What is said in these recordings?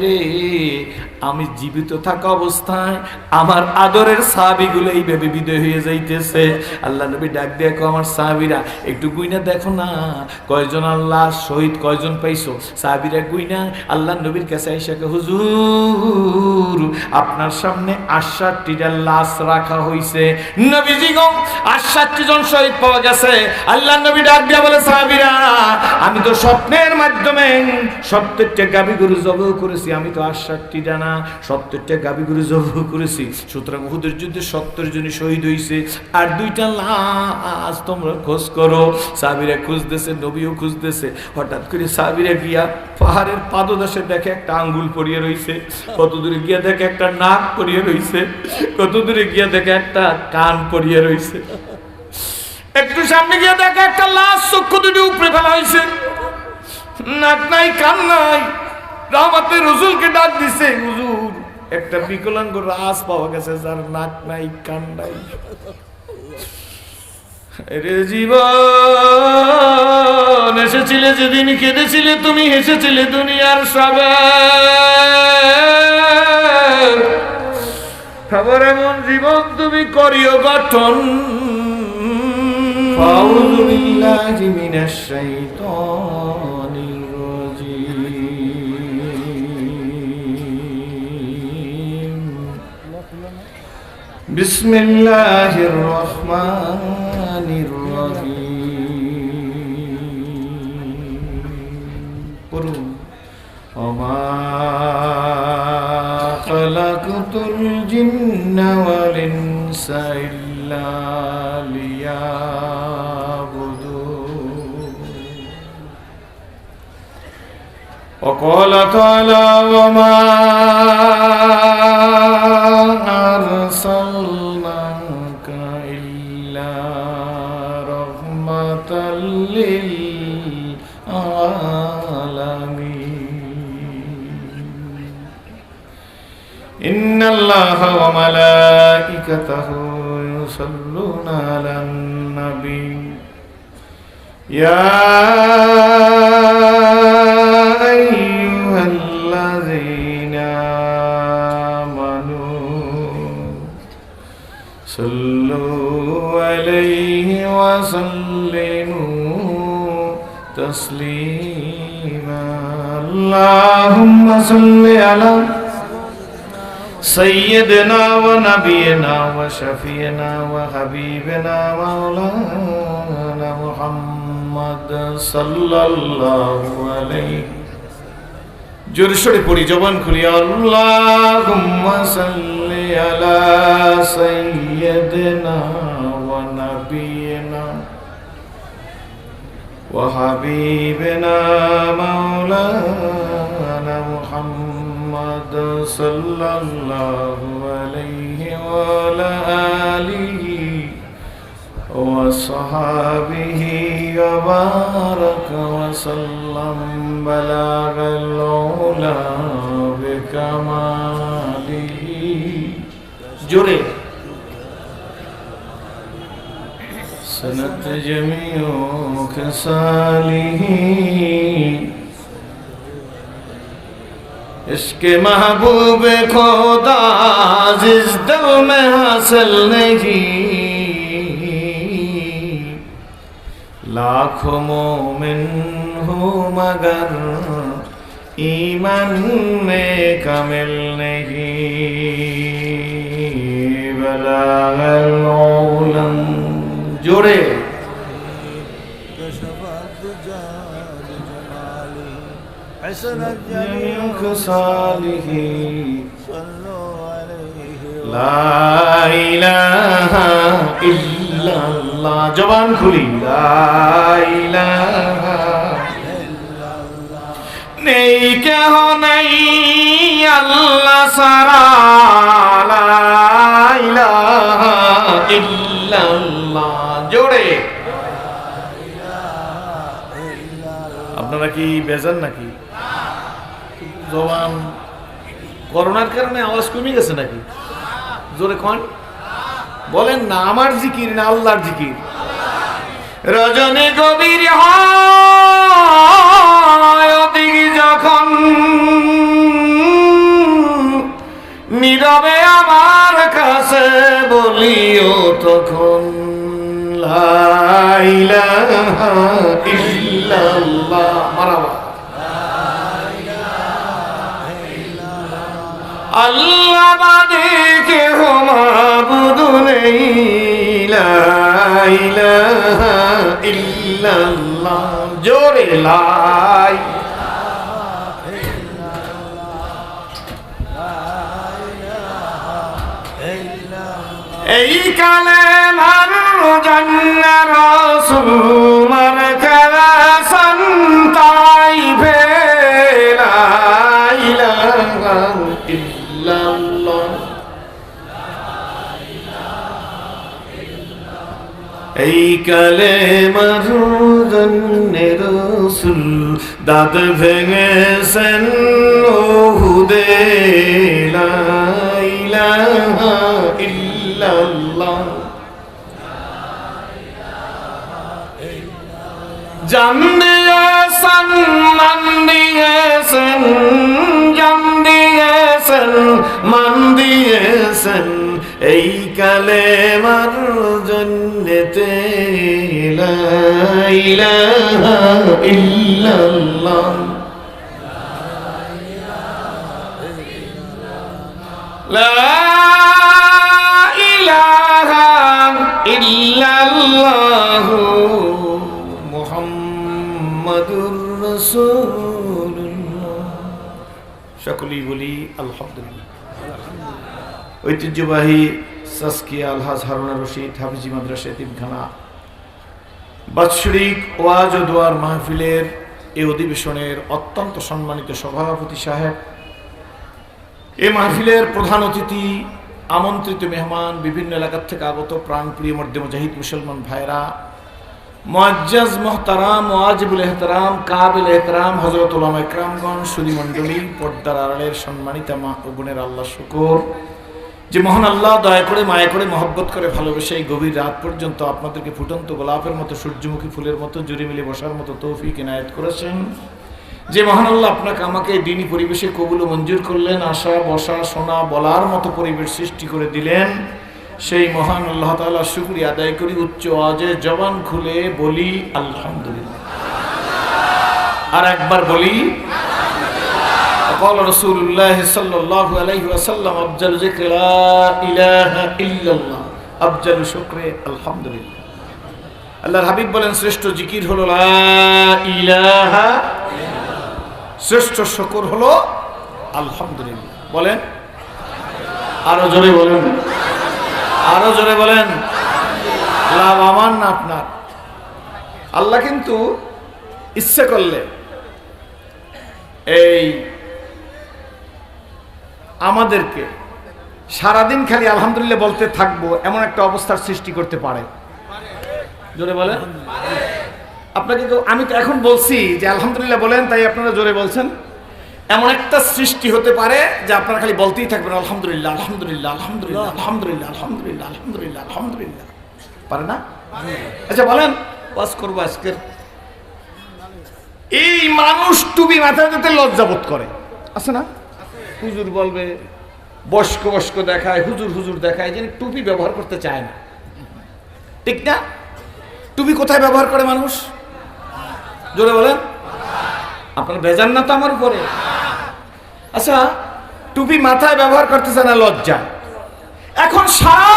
রে আমি জীবিত থাকা অবস্থায় আমার আদরের সাহাবীগুলো এইভাবে বিদায় হয়ে যাইতেছে। আল্লাহ নবী ডাক দিয়ে কয়, আমার সাহাবীরা একটু গুইনা দেখো না কয়জন আল্লাহ শহীদ কয়জন পাইছো। সাহাবীরা গুইনা আল্লাহ নবীর কাছে আইসা কয়, হুজুর আপনার সামনে 68টা লাশ রাখা হইছে। নবীজি গো 68 জন শহীদ পাওয়া গেছে। আল্লাহ নবী ডাক দিয়া বলে, সাহাবীরা আমি তো স্বপ্নের মাধ্যমে 70টা গাভী গরু জবাই করেছি, আমি তো 68টা না 70টা গাভী গরু জবাই করেছি। সুতরাং উহুদের যুদ্ধে 70 জনই শহীদ হইছে, আর 2টা লাশ তোমরা খোঁজ করো। সাহাবীরা খুঁজতেছে, নবীও খুঁজতেছে। হঠাৎ করে সাহাবীরা গিয়া পাহাড়ের পাদদেশে দেখে একটা আঙ্গুল পড়িয়ে রইছে, কত দূরে গিয়া দেখে একটা নাক পড়িয়ে রইছে, কত দূরে গিয়া দেখে একটা কান পড়িয়ে রইছে, একটু সামনে গিয়ে দেখে একটা লাশ চক্ষু দুটি উপরে ফেলা হয়েছে, নাক নাই কান নাই। রাহমাতের রাসূলকে ডাক দিছে, হুজুর একটা বিকলাঙ্গ লাশ পাওয়া গেছে যার নাক নাই কান নাই। রে জীবন এসেছিলে যেদিন কেঁদেছিলে তুমি, হেসেছিলে দুনিয়ার সবাই। খবর এমন জীবন তুমি করিও গঠন। আউযু বিল্লাহি মিনাশ শাইতানির রাজীম। বিসমিল্লাহির রহমানির রহিম। পড়ুন, ওমা খালাকতুল জিন্না ওয়াল ইনসা ইল্লা লিয়াবুদুন। وقال تعالى وما أرسلناك إلا رحمة للعالمين إن الله وملائكته يصلون على النبي يا أيها الذين آمنوا صلوا عليه وسلموا تسليما اللهم صل على سيدنا ونبينا وشفينا وحبيبنا مولانا محمد صلى الله عليه জোরে সরে পড়ি, জবান খুলি, আল্লাহুম্মা সাল্লি আলা সাইয়্যিদিনা ওয়া নাবিয়িনা ওয়া হাবিবিনা মাওলানা মুহাম্মদ সাল্লাল্লাহু আলাইহি ওয়া আলা আলিহি ওয়া সাহাবিহি ওয়া বারাকা ওয়া সাল্লাম বালাগাল উলা বিকামালিহি। জোরে সনত জমিউ খসালিহি इसके महबूब खुदा जिस दिल में हासिल नहीं, लाखों मोमिन हो मगर ईमान में कमिल नहीं। बलागल उलम जोड़े লা ইলাহা ইল্লাল্লাহ, জবান খুলি, লা ইলাহা নেই কেহ নেই আল্লাহ সারা, লা ইলাহা ইল্লাল্লাহ জোরে। আপনারা কি বেজান নাকি? জবান করোনার কারণে আওয়াজ কমে গেছে নাকি? জোরে কোন বলেন না, আমার জিকির না আল্লাহর জিকির। রজনী গভীর হয় যখন নীরবে আমার কাছে বলিও তখন লা ইলাহা ইল্লাল্লাহ। মারহাবা। আল্লাহ বাদে কেহ মাবুদ নেই, লা ইলাহা ইল্লাল্লাহ। জোরে লাই। এই কালেমার জান্না রাসূল মারকাবা সন্তাই ভেলা ইলাহা ইল্লাল্লাহ। এই কালেমার জান্না রাসূল দাঁত ভেঙেছেন ওহুদে, লা ইলাহা ইল্লাল্লাহ। জান দিয়েছেন মান দিয়েছেন, জান দিয়েছেন মান দিয়েছেন এই কালেমার জন্যতে, লা ইলাহা ইল্লাল্লাহ। লা ইলাহা ইল্লাল্লাহু মুহাম্মাদুর রাসূলুল্লাহ। সকলেই বলি আলহামদুলিল্লাহ। ঐতিহ্যবাহী সাসকিয়া আলহাজ হারুন রশিদ হাফিজি মাদ্রাসা এতিমখানা বাৎসরিক ওয়াজ ও দোয়ার মাহফিলের এই অধিবেশনের অত্যন্ত সম্মানিত সভাপতি সাহেব, এই মাহফিলের প্রধান অতিথি, আমন্ত্রিত মেহমান, বিভিন্ন এলাকা থেকে আগত প্রাণপ্রিয় মর্দে মুজাহিদ মুসলমান ভাইরা, মুআজ্জাজ মুহতারাম ওয়াজিবুল ইহতারাম কাবিল ইহতারাম হযরত উলামা ইকরামগণ, সুধী মণ্ডলী, পর্দার আড়ালের সম্মানিতা মা ও বোনের, আল্লাহ শুকর যে মহান আল্লাহ দয়া করে মায়া করে মহব্বত করে ভালোবেসে এই গভীর রাত পর্যন্ত আপনাদেরকে ফুটন্ত গোলাপের মতো সূর্যমুখী ফুলের মতো জুড়ে মিলে বসার মতো তৌফিক ইনায়েত করেছেন। যে মহান আল্লাহ আপনাকে আমাকে দিনী পরিবেশে কবুল ও মঞ্জুর করলেন, আসা বসা শোনা বলার মতো পরিবেশ সৃষ্টি করে দিলেন, সেই মহান আল্লাহ তাআলার শুকরিয়া আদায় করি। উচ্চ আওয়াজে জবান খুলে বলি আলহামদুলিল্লাহ। আর একবার বলি قال رسول الله صلى الله عليه وسلم أفضل ذكر لا إله إلا الله أفضل شكر الحمد لله। আল্লাহর হাবিব বলেন শ্রেষ্ঠ জিকির হলো লা ইলাহা, শ্রেষ্ঠ শুকর হলো আলহামদুলিল্লাহ। বলেন আরো জোরে বলেন, আরো জোরে বলেন। লাভ আমার না আপনার। আল্লাহ কিন্তু ইচ্ছে করলে এই আমাদেরকে সারাদিন খালি আলহামদুলিল্লাহ বলতে থাকবো এমন একটা অবস্থার সৃষ্টি করতে পারে। জোরে বলেন। আপনাকে তো আমি তো এখন বলছি যে আলহামদুলিল্লাহ বলেন, তাই আপনারা জোরে বলছেন। এমন একটা সৃষ্টি হতে পারে যে আপনারা খালি বলতেই থাকবেন আলহামদুলিল্লাহ আলহামদুলিল্লাহ আলহামদুলিল্লাহ আলহামদুলিল্লাহ আলহামদুলিল্লাহ আলহামদুলিল্লাহ আলহামদুলিল্লাহ। পারে না? আচ্ছা বলেন, ওয়াজ করবো আজকের। এই মানুষ টুপি মাথায় দিতে লজ্জাবোধ করে, আছে না? হুজুর বলবে, বয়স্ক বয়স্ক দেখায়, হুজুর হুজুর দেখায়, যে টুপি ব্যবহার করতে চায় না, ঠিক না? টুপি কোথায় ব্যবহার করে মানুষ? জোরে বলেন। আপনারা বেজান না তো আমার উপরে? আচ্ছা, টুপি মাথায় ব্যবহার করতেছে না লজ্জা। এখন সারা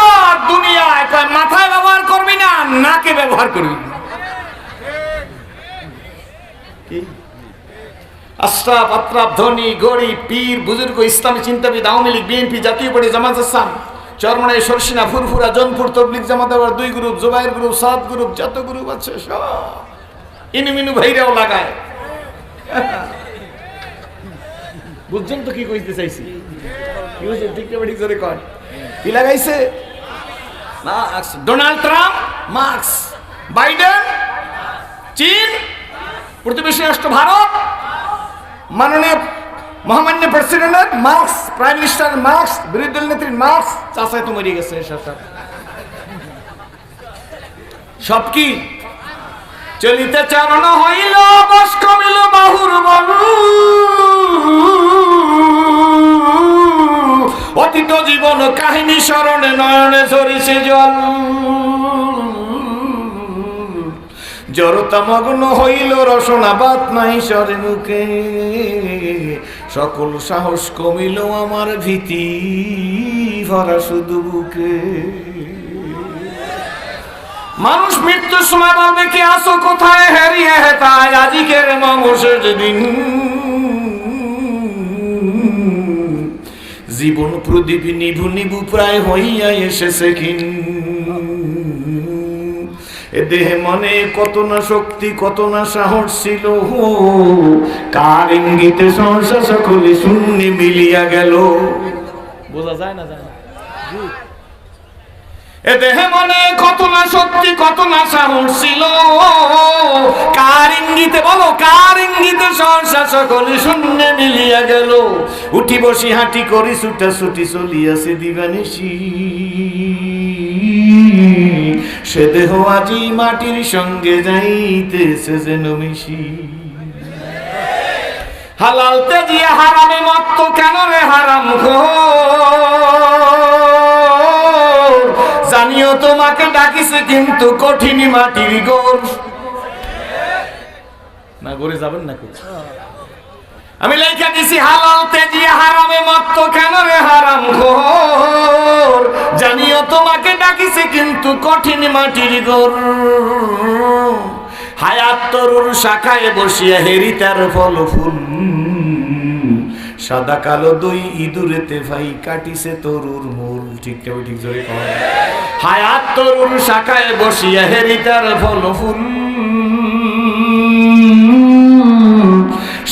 দুনিয়ায় মাথায় ব্যবহার করবি না, নাকে ব্যবহার করবি। কি আশরাফ আত্রাফ ধনী গরিব পীর বুজুর্গ ইসলামী চিন্তাবিদ আওয়ামী লীগ বিএনপি জাতীয় পার্টি জামাত ইসলাম চরমনাই সরসিনা ফুরফুরা জনপুর তবলিগ জামাত আবার 2 গ্রুপ, জুবাইর গ্রুপ, সাদ গ্রুপ, যত গ্রুপ আছে সব ইনুমিনু ভাইরাও লাগায়। বুঝছেন তো কি কইতে চাইছি? কি হইছে? ঠিক ঠিক করে কয় কি লাগাইছে? Marks. Donald Trump marks, Biden চীন, প্রতিবেশী রাষ্ট্র ভারত, মাননীয় মহামান্য president marks, prime minister marks, বিরোধী দল নেত্রী মার্কস, চাচাই তো মরে গেছে। সব কি চলিতে চারণ হইল, বস কমিল বাহুর বলু, অতি জীবন কাহিনী স্মরণে নয়নে ঝরিছে জল। জড়তা মগ্ন হইল রসনা বাত নাই সরে মুখে, সকল সাহস কমিল আমার ভীতি ভরা শুধু বুকে। মানুষ মৃত্যুর সময় বলবে কি আসো কোথায় হারিয়ে হেতায়, আজিকের মামসের দিন জীবন প্রদীপ নিভু নিভু প্রায় হইয়া এসেছে কিন। এ দেহে মনে কত না শক্তি কত না সাহস ছিল, কার ইঙ্গিতে সংসার সকলে শূন্যে মিলিয়া গেল। বোঝা যায় না যায় না? এ দেহে মনে কত না শক্তি কত না সাহস ছিল, কার ইঙ্গিতে বলো কার ইঙ্গিতে সংসার সকলে শূন্যে মিলিয়া গেল। উঠি বসি হাঁটি করি ছুটা ছুটি চলিয়াছে দিবানিশি, সে দেহ আজি মাটির সঙ্গে যাইতেছে যেন মিশি। হালাল তেজিয়া হারামে মত্ত কেন রে হারাম খোর, জানিও তোমাকে ডাকিছে কিন্তু কঠিন মাটির গোর। না গড়ে যাবেন নাকি? আমি লেখা দিছি হালাল তেজিয়া হারামে মত্ত কেন রে হারাম খোর, জানিও তোমাকে ডাকিছে কিন্তু কঠিন মাটির গোর। হায়াত তরুর শাখায় বসিয়া হেরি তার ফল ফুল, সাদা কালো দুই ইঁদুরেতে ভাই কাটিছে তরুর মূল। ঠিক কেউ ঠিক জোরে কর। হায়াত তরুর শাখায় বসিয়া হেরি তার ফল ফুল,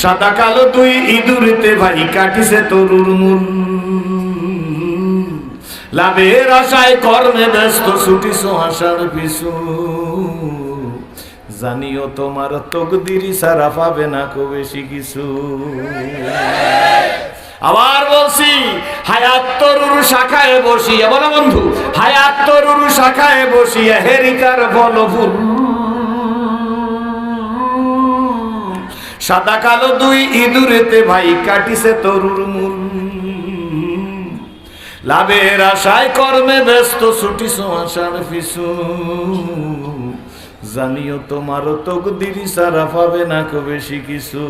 সাদা কালো দুই ইঁদুরেতে ভাই কাটিছে তরুর মূল। লাভের আশায় কর্মে ব্যস্ত ছুটিছো আশার পিছু, জানিও তোমার তকদিরি সারা পাবে না কো বেশি কিছু। আবার বলছি হায়াত তরুর শাখায় বসিয়া, বলো বন্ধু, হায়াত তরুর শাখায় বসিয়া হেরিকার ফল ফুল, সাদা কালো দুই ইঁদুরেতে ভাই কাটিছে তরুর মূল। লাভের আশায় কর্মে ব্যস্ত ছুটিছো আশার পিছু, জানিও তোমার তকদিরি সারা পাবে না কো বেশি কিছু।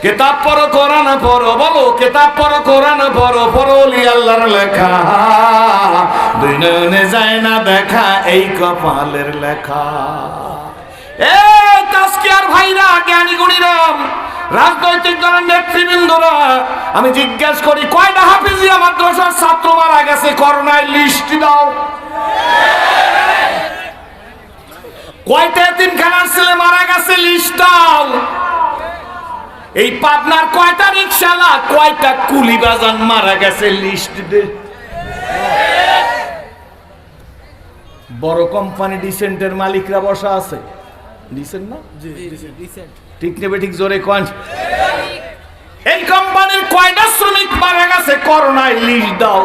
কিতাব পড়ো কোরআন পড়ো, বলো কিতাব পড়ো কোরআন পড়ো, পড়লি আল্লাহর লেখা, দুই নয়নে যায় না দেখা এই কপালের লেখা। এই তাসকিয়ার ভাইরা, জ্ঞানী গুণীরা, রাজনৈতিক দলের নেতৃবৃন্দরা, আমি জিজ্ঞাসা করি কয়টা হাফিজিয়া মাদ্রাসার ছাত্র মারা গেছে করোনায় লিস্ট দাও। কয়টা এতিমখানার ছেলে মারা গেছে লিস্ট দাও। এই পাবনার কয়টা রিকশাওয়ালা কয়টা কুলি বাজান মারা গেছে লিস্ট দে। বড় কোম্পানি ডিসেন্টের মালিকরা বসা আছে, ডিসেন্ট না? ঠিক নেবে ঠিক জোরে কোন। এই কোম্পানির কয়টা শ্রমিক মারা গেছে করোনায় লিস্ট দাও।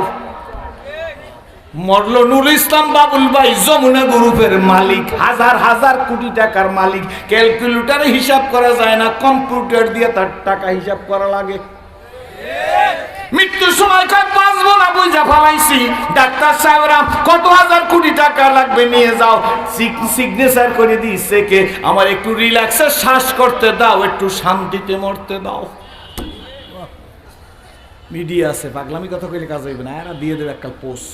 মরলো নুরুল ইসলাম বাবুল ভাই, যমুনা গ্রুপের মালিক, হাজার হাজার কোটি টাকার মালিক। ক্যালকুলেটরে হিসাব করা যায় না, কম্পিউটার দিয়ে তার টাকা হিসাব করা লাগে। মৃত্যুর সময় কয় বাঁচবো না বুঝা ফেলাইছি, ডাক্তার সাহেবরা কত হাজার কোটি টাকা লাগবে নিয়ে যাও, সিগনেচার করে দিচ্ছে কে, আমার একটু রিল্যাক্সে শ্বাস করতে দাও, একটু শান্তিতে মরতে দাও। মিডিয়া আছে, পাগলামি কথা কইলে কাজ হইবে না, এরা দিয়ে দেবে একটা পোস্ট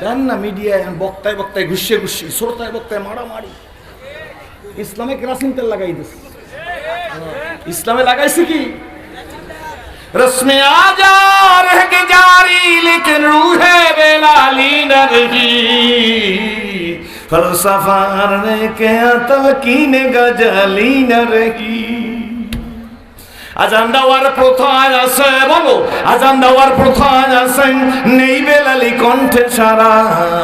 দেন না। মিডিয়া বক্তায় বক্তায় ঘুষে ঘুষি, শ্রোতায় বক্তায় মারামারি। ইসলামে কেরাসিন তেল লাগাই দিস, ইসলামে লাগাইছে কি रस्म आजा रह के जारी लेकिन रूहे बेलाली न रही, फलसफा ने क्या तलकीन गजली न रही। আজান দেওয়ার প্রথায় আছে, বলো আজান দেওয়ার প্রথায় আছে, নেই বেলালি কণ্ঠে সারা।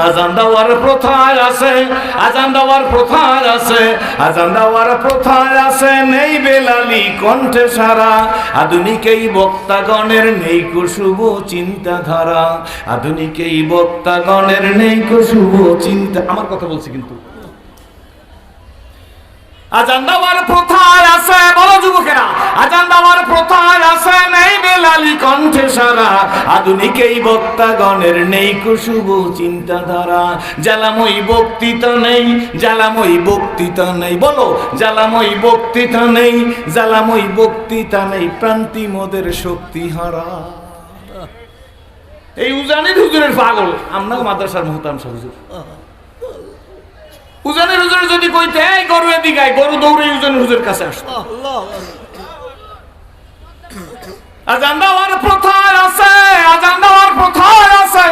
আজান দেওয়ার প্রথায় আছে, আজান দেওয়ার প্রথায় আছে, আজান দেওয়ার প্রথায় আছে, নেই বেলালি কণ্ঠে সারা। আধুনিক এই বক্তাগণের নেই কো শুভ চিন্তাধারা, আধুনিক এই বক্তাগণের নেই কো শুভ চিন্তা। আমার কথা বলছি কিন্তু। আজান দেওয়ার প্রথায় আছে, বলো যুবকেরা, আজান দেওয়ার প্রথায় আছে, নেই বেলালি কণ্ঠে সারা, আধুনিক এই বক্তাগণের নেই কুশুভ চিন্তাধারা। জ্বালাময়ী বক্তৃতা নেই, জ্বালাময়ী বক্তৃতা নেই, বলো জ্বালাময়ী বক্তৃতা নেই, জ্বালাময়ী বক্তৃতা নেই, প্রান্তি মোদের শক্তি হারা। এই উজানির হুজুরের পাগল, আমরাও মাদ্রাসার মুহতারাম হুজুর। উজানির হুজুর যদি কইতে এই গরু এদিকে আয়, গরু দৌড়ে উজানির হুজুরের কাছে আসতো। আজান দেওয়ার প্রথায় আছে, আজান দেওয়ার প্রথায় আছে,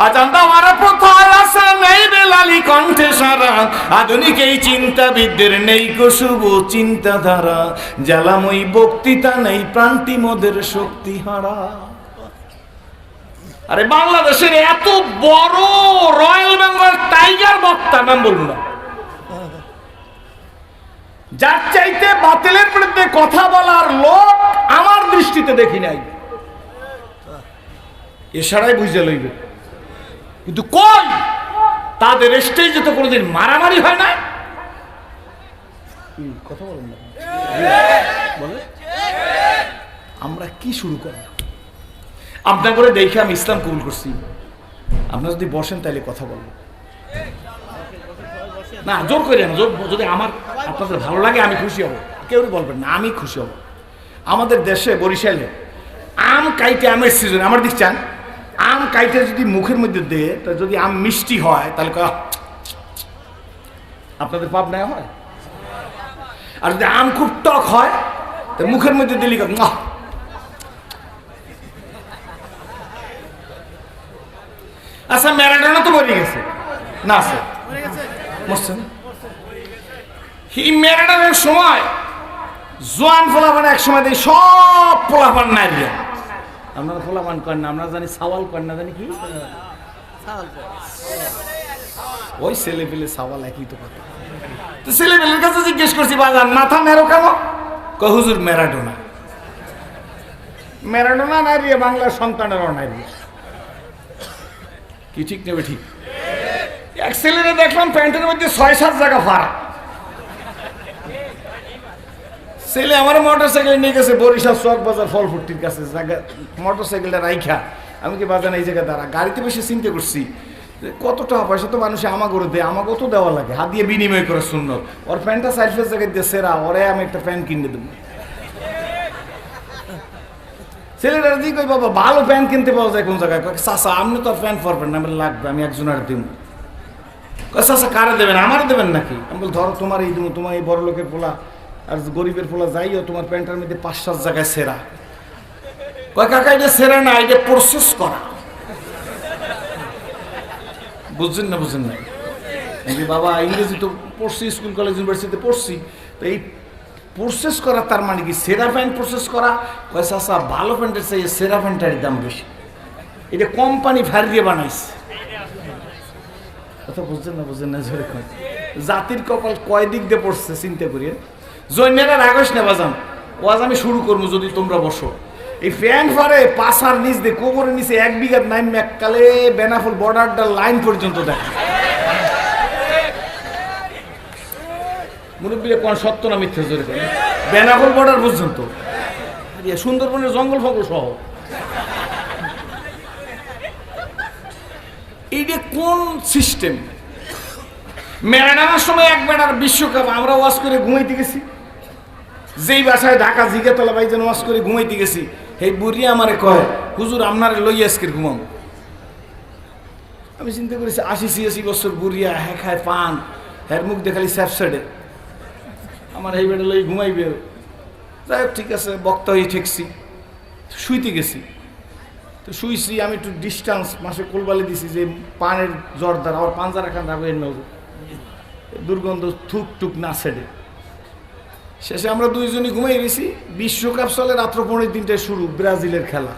আজান দেওয়ার প্রথায় আছে, নেই বেলালি কণ্ঠে সারা, আধুনিক এই চিন্তাবিদদের নেই কুশুভ চিন্তাধারা। জ্বালাময়ী বক্তৃতা নেই, প্রান্তি মোদের শক্তি হারা। আরে বাংলাদেশের এত বড় রয়্যাল বেঙ্গল টাইগার বক্তা, নাম বলবো না, যার চাইতে বাতিলের বিরুদ্ধে কথা বলার লোক আমার দৃষ্টিতে দেখি নাই। এছাড়াই বুঝে লইবে, কিন্তু কই তাদের স্টেজে তো কোনোদিন মারামারি হয় না। কথা বলেন না, বলে আমরা কি শুরু করি? আপনার করে দেখে আমি ইসলাম কবুল করছি, আপনারা যদি বসেন তাহলে কথা বলবো না, জোর করে না, জোর যদি আমার আপনাদের ভালো লাগে আমি খুশি হব, কেউ বলবেন না, আমি খুশি হব। আমাদের দেশে বরিশালে আম কাইটে, আমের সিজন, আমার দিক চান, আম কাইটে যদি মুখের মধ্যে দেয়, তা যদি আম মিষ্টি হয় তাহলে আপনাদের পাপ নেওয়া হয়। আর যদি আম খুব টক হয় তা মুখের মধ্যে দিলি আচ্ছা ম্যারাডোনা তো মরে গেছে না, আছে মরছেন। এই ম্যারাডোনার সময় জোয়ান পোলাপান এক সময় দেখি সব পোলাপান নারী, আপনারা পোলাপান করেন না, আমরা জানি সাওয়াল করেন না, জানি কি ওই ছেলে পেলে সাওয়াল একই তো কথা। তো ছেলে পেলের কাছে জিজ্ঞেস করছি বাজান মাথা মেরো কেন? হুজুর ম্যারাডোনা। ম্যারাডোনা নারী বাংলার সন্তানেরও নারী, কি ঠিক নেবে? ঠিক। এক ছেলেরে দেখলাম প্যান্টের মধ্যে ৬-৭ জায়গা ফাড়া। ছেলে আমার মোটরসাইকেল নিয়ে গেছে বরিশাল চক বাজার ফল ফুটির কাছে, মোটরসাইকেলটা রাইখা আমি কি বাজান এই জায়গায় দাঁড়া, গাড়িতে বসে চিন্তা করছি কত টাকা পয়সা তো মানুষে আমাকেও দেয়, আমাকেও তো দেওয়া লাগে, হাত দিয়ে বিনিময় করে সুন্নত। ওর প্যান্টটা ৪-৫ জায়গায় দিয়ে সেরা, ওরে আমি একটা প্যান্ট কিনে দেবো। ছেলেরা দিই কই বাবা ভালো প্যান্ট কিনতে পাওয়া যায় কোন জায়গায়? চাচা আপনি তো আর প্যান্ট পরবেন না, আমার লাগবে, আমি একজনের দিব। চাচা কারে দেবেন? আমার দেবেন নাকি? আমি বল ধরো তোমার এই দিব, তোমার এই বড় লোকের পোলা আর গরিবের পোলা যাইও, তোমার প্যান্টের মধ্যে ৫-৭ জায়গায় সেরা। কয় কাকা এটা সেরা না, এটা প্রসেস করা। বুঝছেন না? বুঝছেন না? বাবা ইংরেজি তো পড়ছি, স্কুল কলেজ ইউনিভার্সিটিতে পড়ছি, তো এই প্রসেস করা তার মানে কি সেরা প্যান্ট প্রসেস করা? কয় চাচা ভালো প্যান্টের চাই সেরা প্যান্টের দাম বেশি, এটা কোম্পানি ভার দিয়ে বানাইছে। কথা বুঝছেন না? বুঝছেন না? জাতির কপাল কয় দিক দিয়ে পড়ছে চিন্তা করিয়ে। জৈনেরা রাগস না বাজান, ওয়াজ আমি শুরু করবো যদি তোমরা বসো। এই প্যান্ট ফারে পাশার নিচ দিয়ে কোমরের নিচে 1 বিঘা নাইম এককালে বেনাফুল বর্ডারটা লাইন পর্যন্ত দেখে। মুরব্বীরা কোন সত্য না মিথ্যে জোরে করে বেনাফুল বর্ডার পর্যন্ত, সুন্দরবনের জঙ্গল ফঙ্গল সহ। এইটা কোন সিস্টেম? ম্যারাডোনার সময় এক বেটার বিশ্বকাপ আমরা ওয়াশ করে ঘুমাইতে গেছি, যেই বাসায় ঢাকা জিগাতলা ভাইজান ওয়াশ করে ঘুমাইতে গেছি, এই বুড়ি আমারে কয় হুজুর আপনারে লই আজকের ঘুমাম। আমি চিন্তা করেছি ৮০-৮৬ বছর বুড়িয়া, হ্যাঁ খায় পান, হ্যাঁ মুখ দেখালি স্যাপসাইডে, আমার এই বেটা লই ঘুমাইবে। যাই হোক ঠিক আছে, বক্তা হয়ে ঠেকছি, শুইতে গেছি। তো শুইছি আমি একটু ডিস্টান্স মাসে কোলবালি দিছি যে পানের জর্দার আবার পাঞ্জারা খান রাখবো এর নজর দুর্গন্ধ থুক টুক না ছেড়ে। শেষে আমরা দুইজনই ঘুমাই গেছি। বিশ্বকাপ চলে রাত্র 3:30টায় শুরু, ব্রাজিলের খেলা।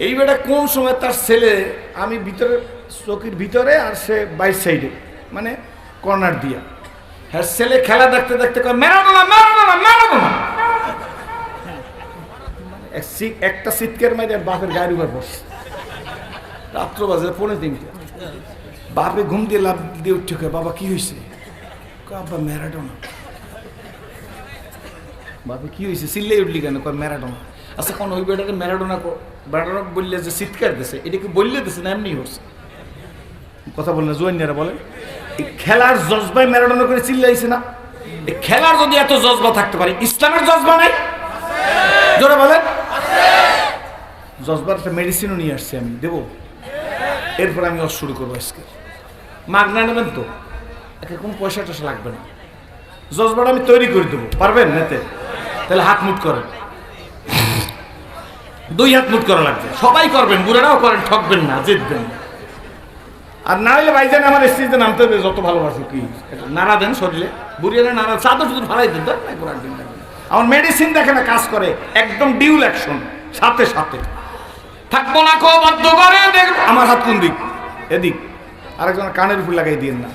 এই বেটা কোন সময় তার ছেলে, আমি ভিতরে চৌকির ভিতরে আর সে বাইর সাইডে মানে কর্নার দিয়া, হ্যাঁ ছেলে খেলা দেখতে দেখতে কয় ম্যারাডোনা ম্যারাডোনা ম্যারাডোনা। একটা চিৎকার মাইরে বাপের গায়ের উপর বসে। রাত্র বাজে 3:30। বাপে ঘুম দিয়ে লাভ দিয়ে উঠে কয় বাবা কি হয়েছে? আব্বা ম্যারাডোনা। বাপে কি হয়েছে চিল্লাই উঠলি কেন? কয় ম্যারাডোনা। আচ্ছা কোন ওই বেটাকে ম্যারাডোনা বললে যে চিৎকার দিছে, এটা কি বললে দিছে না এমনি হচ্ছে? কথা বলেন না, জোয়ানিয়ারা বলেন এই খেলার জজবায় ম্যারাডোনা করে চিল্লাইছে না? এই খেলার যদি এত জজবা থাকতে পারে, ইসলামের জজবা নাই? জোরে বলেন। জজবার একটা মেডিসিনও নিয়ে আসছি আমি, দেবো। এরপর আমি শুরু করবো আজকে। মাগনা নেবেন তো, একে কোনো পয়সা টয়সা লাগবে না। জজবাটা আমি তৈরি করে দেবো, পারবেন নিতে? তাহলে হাত মুট করেন, 2 হাত মুট করা লাগবে। সবাই করবেন, বুড়ারাও করেন, ঠকবেন না, জিতবেন। আর না হলে ভাইজান আমার স্ত্রীতে নামতে হবে, যত ভালোবাসো কি নাড়া দেন শরীরে, বুড়িয়ে নাড়া চাদর শুধু ভাড়াই দেন। আমার মেডিসিন দেখে না কাজ করে, একদম ডিউল অ্যাকশন, সাথে সাথে। থাকবো না কো বাধ্য করে দেখ। আমার হাত কোন দিক? এদিক। আরেকজন কানের উপর লাগাই দিন না।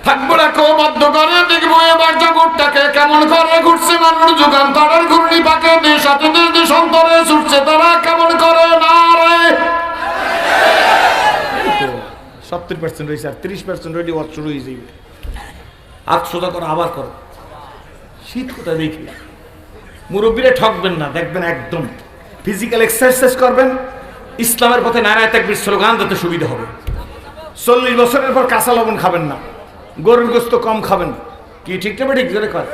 থাকবো না কো বাধ্য করে দেখবো এবার জগৎটাকে কেমন করে ঘুরছে মানুষ যুগান্তরের ঘূর্ণি পাকে, দেশাতে দেশান্তরে ছুটছে তারা কেমন করে না রে। 70% রয়েছে, আর 30% রেডি ওয়াচ শুরু হয়ে যাবে। হাত সোজা করো, আবার করো। শীত কোথায় দেখি? মুরব্বীরা ঠকবেন না, দেখবেন একদম ফিজিক্যাল এক্সারসাইজ করবেন, ইসলামের পথে নারায়ে তাকবীর স্লোগান দিতে সুবিধা হবে। 40 বছরের পর কাঁচা লবণ খাবেন না, গরুর গোস্ত কম খাবেন। কি ঠিক না? ঠিক করে কর।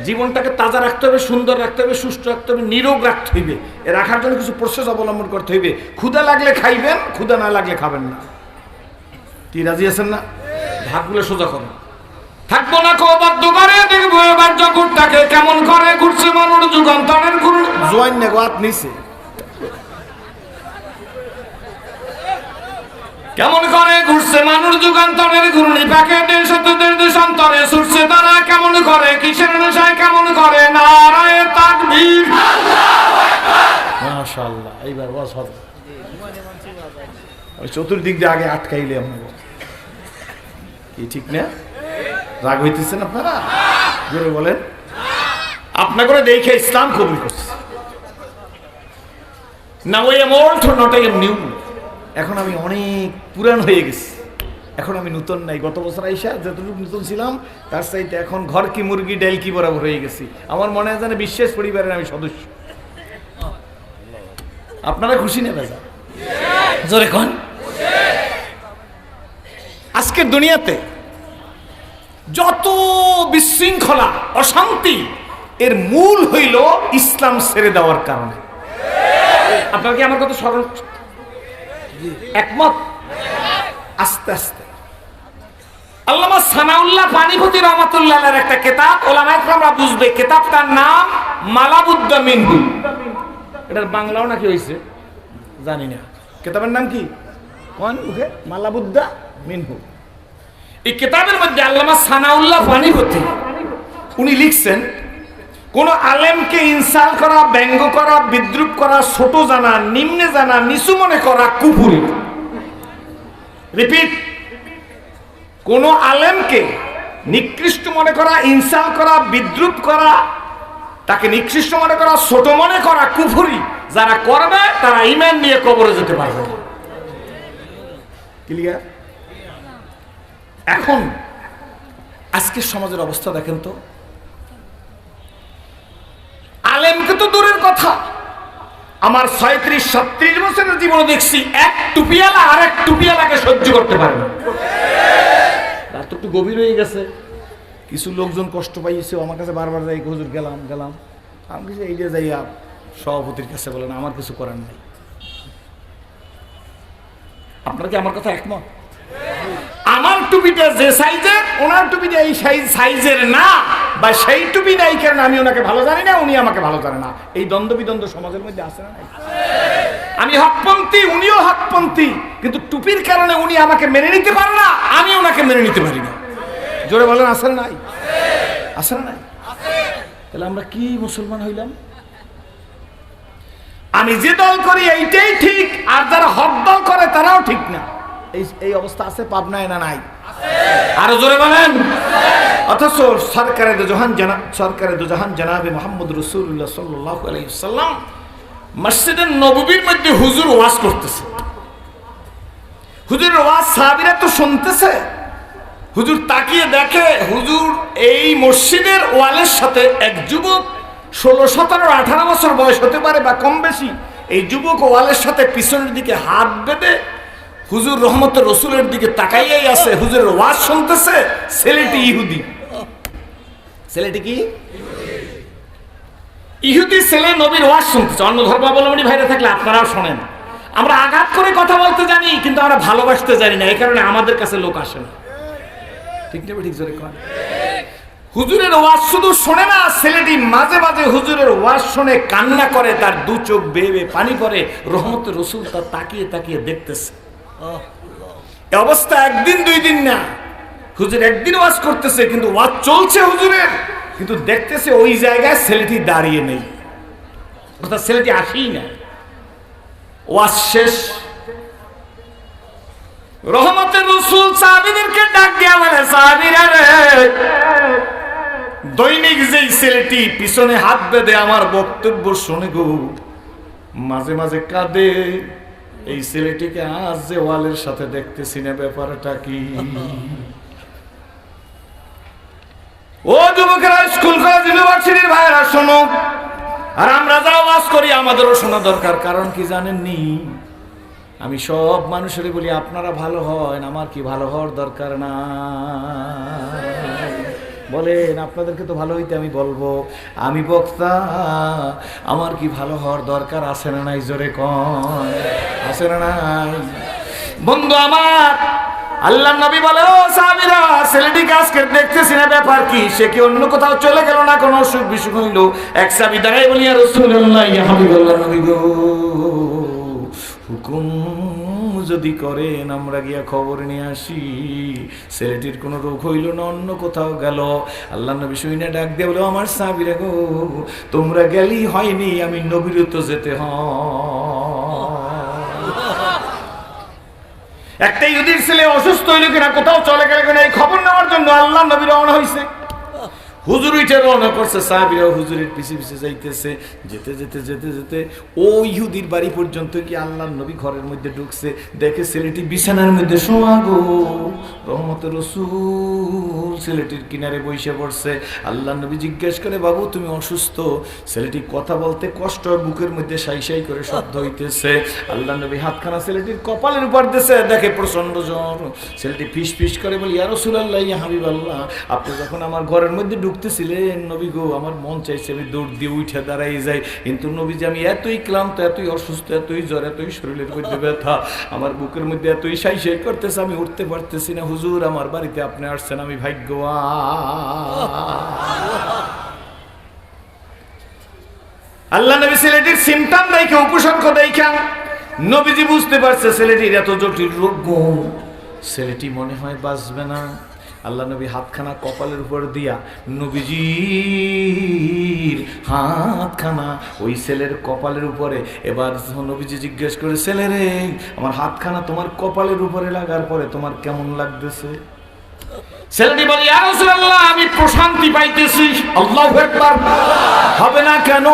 জীবনটাকে তাজা রাখতে হবে, সুন্দর রাখতে হবে, সুস্থ রাখতে হবে, নিরোগ রাখতে হইবে। এ রাখার জন্য কিছু প্রসেস অবলম্বন করতে হইবে। ক্ষুধা লাগলে খাইবেন, ক্ষুধা না লাগলে খাবেন না। কি রাজি আছেন না? ভাগগুলো সোজা করুন। থাকবো না কো বাধ্য করে দেখবো এবার জগৎটাকে কেমন করে ঘুরছে মানুষ যুগান্তরের ঘুরছে। জোয়ান না গাত নিছে কেমন করে ঘুরছে মানুষ যুগান্তরের ঘূর্ণি পাকে, দেশান্তরের দেশান্তরে ছুটছে তারা কেমন করে, কিসের নেশায় কেমন করে নারায়ে তাকবীর। মাশাআল্লাহ। এইবার ওয়াজ হবে। ওই চতুর্দিক দিয়ে আগে আটকাইলে আপনাকে কি ঠিক না? রাগ হইতেছেন আপনারা? জোরে বলেন। আপনার করে দেখে ইসলাম কবুল করছে। Now I am old, not I am new. এখন আমি অনেক পুরান হয়ে গেছি, এখন আমি নতুন নাই। গত বছর আইসা যতটুকু নতুন ছিলাম তার চাইতে এখন ঘর কি মুরগি ডাল কি বরাবর হয়ে গেছি। আমার মনে হয় যেন বিশ্বাস পরিবারের আমি সদস্য। আপনারা খুশি নেবে যা জোরে কোন? আজকের দুনিয়াতে যত বিশৃঙ্খলা অশান্তি এর মূল হইল ইসলাম ছেড়ে দেওয়ার কারণে। আপনার কি আমার কথা স্মরণ একমত? আস্তে আস্তে আল্লামা সানাউল্লাহ পানিপতি রহমাতুল্লাহের একটা কিতাব, ওলামায়ে কেরামরা বুঝবে, কিতাবটার নাম মালাবুদ্দা মিনহু। এটার বাংলাও নাকি হইছে জানি না। কিতাবের নাম কি? কোন ওকে? মালাবুদ্দা মিনহু। এই কিতাবের মধ্যে আল্লামা সানাউল্লাহ পানিপতি উনি লিখছেন, কোন আলেমকে ইনসাল্ট করা, ব্যঙ্গ করা, বিদ্রুপ করা, ছোট জানা, নিম্নে জানা, নিচু মনে করা কুফরি। রিপিট, কোন আলেমকে নিকৃষ্ট মনে করা, ইনসাল্ট করা, বিদ্রুপ করা, তাকে নিকৃষ্ট মনে করা, ছোট মনে করা কুফরি। যারা করবে তারা ঈমান নিয়ে কবরে যেতে পারবে। ক্লিয়ার? এখন আজকের সমাজের অবস্থা দেখেন তো। আলেমকে তো দূরের কথা, আমার 36-37 বছরের জীবনে দেখছি এক টুপিওয়ালা আর এক টুপিওয়ালাকে সহ্য করতে পারে না। রাত একটু গভীর হয়ে গেছে, কিছু লোকজন কষ্ট পাইছে, আমার কাছে বারবার যাই, হুজুর গেলাম গেলাম। আমি কিছু এই যে যাইয়া সভাপতির কাছে বলেন আমার কিছু করার নেই। আপনারা কি আমার কথা একমত? আমার টুপিটা যে সাইজের, ওনার টুপিটা এই সাইজের না, বা সেই টুপি নাই কারণ আমি ওনাকে ভালো জানি না, উনি আমাকে ভালো জানে না। এই দ্বন্দ্ব বিদ্বন্দ্ব সমাজের মধ্যে আছে না? আমি হকপন্থী, উনিও হকপন্থী, কিন্তু টুপির কারণে উনি আমাকে মেনে নিতে পারে না, আমি ওনাকে মেনে নিতে পারি না। জোরে বলেন আছে না নাই? আছে না নাই? তাহলে আমরা কি মুসলমান হইলাম? আমি যে দল করি এইটাই ঠিক, আর যারা হক দল করে তারাও ঠিক না। এই অবস্থা আছে পাবনায় না নাই? আরো জোরে বলেন। অথচ সরকারে দো জাহান জনাবে মুহাম্মদ রাসূলুল্লাহ সাল্লাল্লাহু আলাইহি ওয়াসাল্লাম মসজিদে নববীর মধ্যে হুজুর ওয়াজ করতেছে। হুজুরের ওয়াজ সাহাবীরা তো শুনতেছে। হুজুর তাকিয়ে দেখে হুজুর এই মসজিদের ওয়ালের সাথে এক যুবক 16, 17, 18 বছর বয়স হতে পারে বা কম বেশি। এই যুবক ওয়ালের সাথে পিছনের দিকে হাত বেঁধে হুজুর রহমতের রসুলের দিকে তাকাইয়াই আছে, হুজুরের ওয়াজ শুনতেছে। ছেলেটি ইহুদি। ছেলেটি কি? ইহুদি ছেলে নবীর ওয়াজ শুনতেছে। অন্য ধর্মাবলম্বী ভাইরা থাকলে আপনারাও শোনেন। আমরা আঘাত করে কথা বলতে জানি, কিন্তু আমরা ভালোবাসতে জানি না, এই কারণে আমাদের কাছে লোক আসে না। ঠিক না? ঠিক জোরে কর। হুজুরের ওয়াজ শুধু শোনে না, ছেলেটি মাঝে মাঝে হুজুরের ওয়াজ শুনে কান্না করে, তার দু চোখ বেয়ে বেয়ে পানি পড়ে। রহমতের রসুল তার তাকিয়ে তাকিয়ে দেখতেছে। এই অবস্থা একদিন 2 দিন না, হুজুর একদিন ওয়াজ করতেছে, কিন্তু ওয়াজ চলছে হুজুরের, কিন্তু দেখতেছে ওই জায়গায় ছেলেটি দাঁড়িয়ে নেই, অর্থাৎ ছেলেটি আসেই না। ওয়াজ শেষ, রহমতের রসুল সাহাবীদেরকে ডাক দিয়া বলে, সাহাবীরা রে, দৈনিক যেই ছেলেটি পিছনে হাত বেঁধে আমার বক্তব্য শুনে গো মাঝে মাঝে কাঁদে, এই ছেলেটিকে আজ যে ওয়ালের সাথে দেখতেছি না, ব্যাপারটা কি? ও যুবকেরা, স্কুল কলেজ ইউনিভার্সিটির ভাইরা শোনো, আর আমরা যা ওয়াজ করি আমাদেরও শোনা দরকার। কারণ কি জানেননি? আমি সব মানুষের বলি আপনারা ভালো হয়, আমার কি ভালো হওয়ার দরকার না? বলেন, আপনাদেরকে তো ভালো হইতে আমি বলবো, আমি বক্তা, আমার কি ভালো হওয়ার দরকার আছে না নাই? জোরে কন, আছে না নাই? বন্ধু আমার, আল্লাহর নবী বলে, ও সাহাবীরা, ছেলেটিকে আজকে দেখতেছি না, ব্যাপার কি? সে কি অন্য কোথাও চলে গেল না? কোনো অসুখ বিসুখ হইল? এক সাহাবী দাঁড়াই বলি, ইয়া রাসূলুল্লাহ, ইয়া হাবিবাল্লাহ, নবী গো, হুকুম যদি করেন আমরা গিয়া খবর নিয়ে আসি, ছেলেটির কোনো রোগ হইল না, অন্য কোথাও গেল? আল্লাহ নবী শুনে ডাক দিয়ে বলে, আমার সাহাবীরা গো, তোমরা গেলেই হয়নি, আমি নবীরও তো যেতে একটা ইহুদির ছেলে অসুস্থ হইল কিনা, কোথাও চলে গেলে কিনা, এই খবর নেওয়ার জন্য আল্লাহ নবী রওনা হয়েছে। হুজুর উঠে রওনা করছে, সাহাবীরা হুজুরের পিছে পিছে যাইতেছে। যেতে যেতে যেতে যেতে ও ইহুদির বাড়ি পর্যন্ত কি আল্লাহর নবী ঘরের মধ্যে ঢুকছে, দেখে ছেলেটি বিছানার মধ্যে শোয়া গো। রহমতের রাসূল ছেলেটির কিনারে বসে পড়ছে। আল্লাহর নবী জিজ্ঞেস করে, বাবু তুমি অসুস্থ? ছেলেটি কথা বলতে কষ্ট, বুকের মধ্যে সাই সাই করে শব্দ হইতেছে। আল্লাহর নবী হাতখানা ছেলেটির কপালের উপর দিয়েছে, দেখে প্রচন্ড জ্বর। ছেলেটি ফিস ফিস করে বলি, ইয়া রাসূলুল্লাহ, ইয়া হাবিবাল্লাহ, আপনি যখন আমার ঘরের মধ্যে ঢুকতেছিলেন, নবী গো, আমার মন চাইছে আমি দৌড় দিয়ে উঠে দাঁড়াই যাই, কিন্তু নবীজি আমি এতই ক্লান্ত, এতই অসুস্থ, এতই জ্বর, এতই শরীরের মধ্যে ব্যথা, আমার বুকের মধ্যে এতই সাই সাই করতেছে, আমি উঠতে পারতেছি না। হুজুর, আমার বাড়িতে আপনি আসছেন, আমি ভাগ্যবান। আল্লাহ নবী ছেলেটির সিমটম দেখে, উপসর্গ দেখে নবীজি বুঝতে পারছে ছেলেটির এত জটিল রোগ, ছেলেটি মনে হয় বাঁচবে না। আল্লাহ নবী হাতখানা কপালের উপর দিয়া নবীজির হাতখানা ওই ছেলের কপালের উপরে, এবার নবীজি জিজ্ঞেস করে, ছেলে রে, আমার হাতখানা তোমার কপালের উপরে লাগার পরে তোমার কেমন লাগতেছে? ছেলেটি বলে, ইয়া রাসূলুল্লাহ, আমি প্রশান্তি পাইতেছি। আল্লাহু আকবার। হবে না কেন?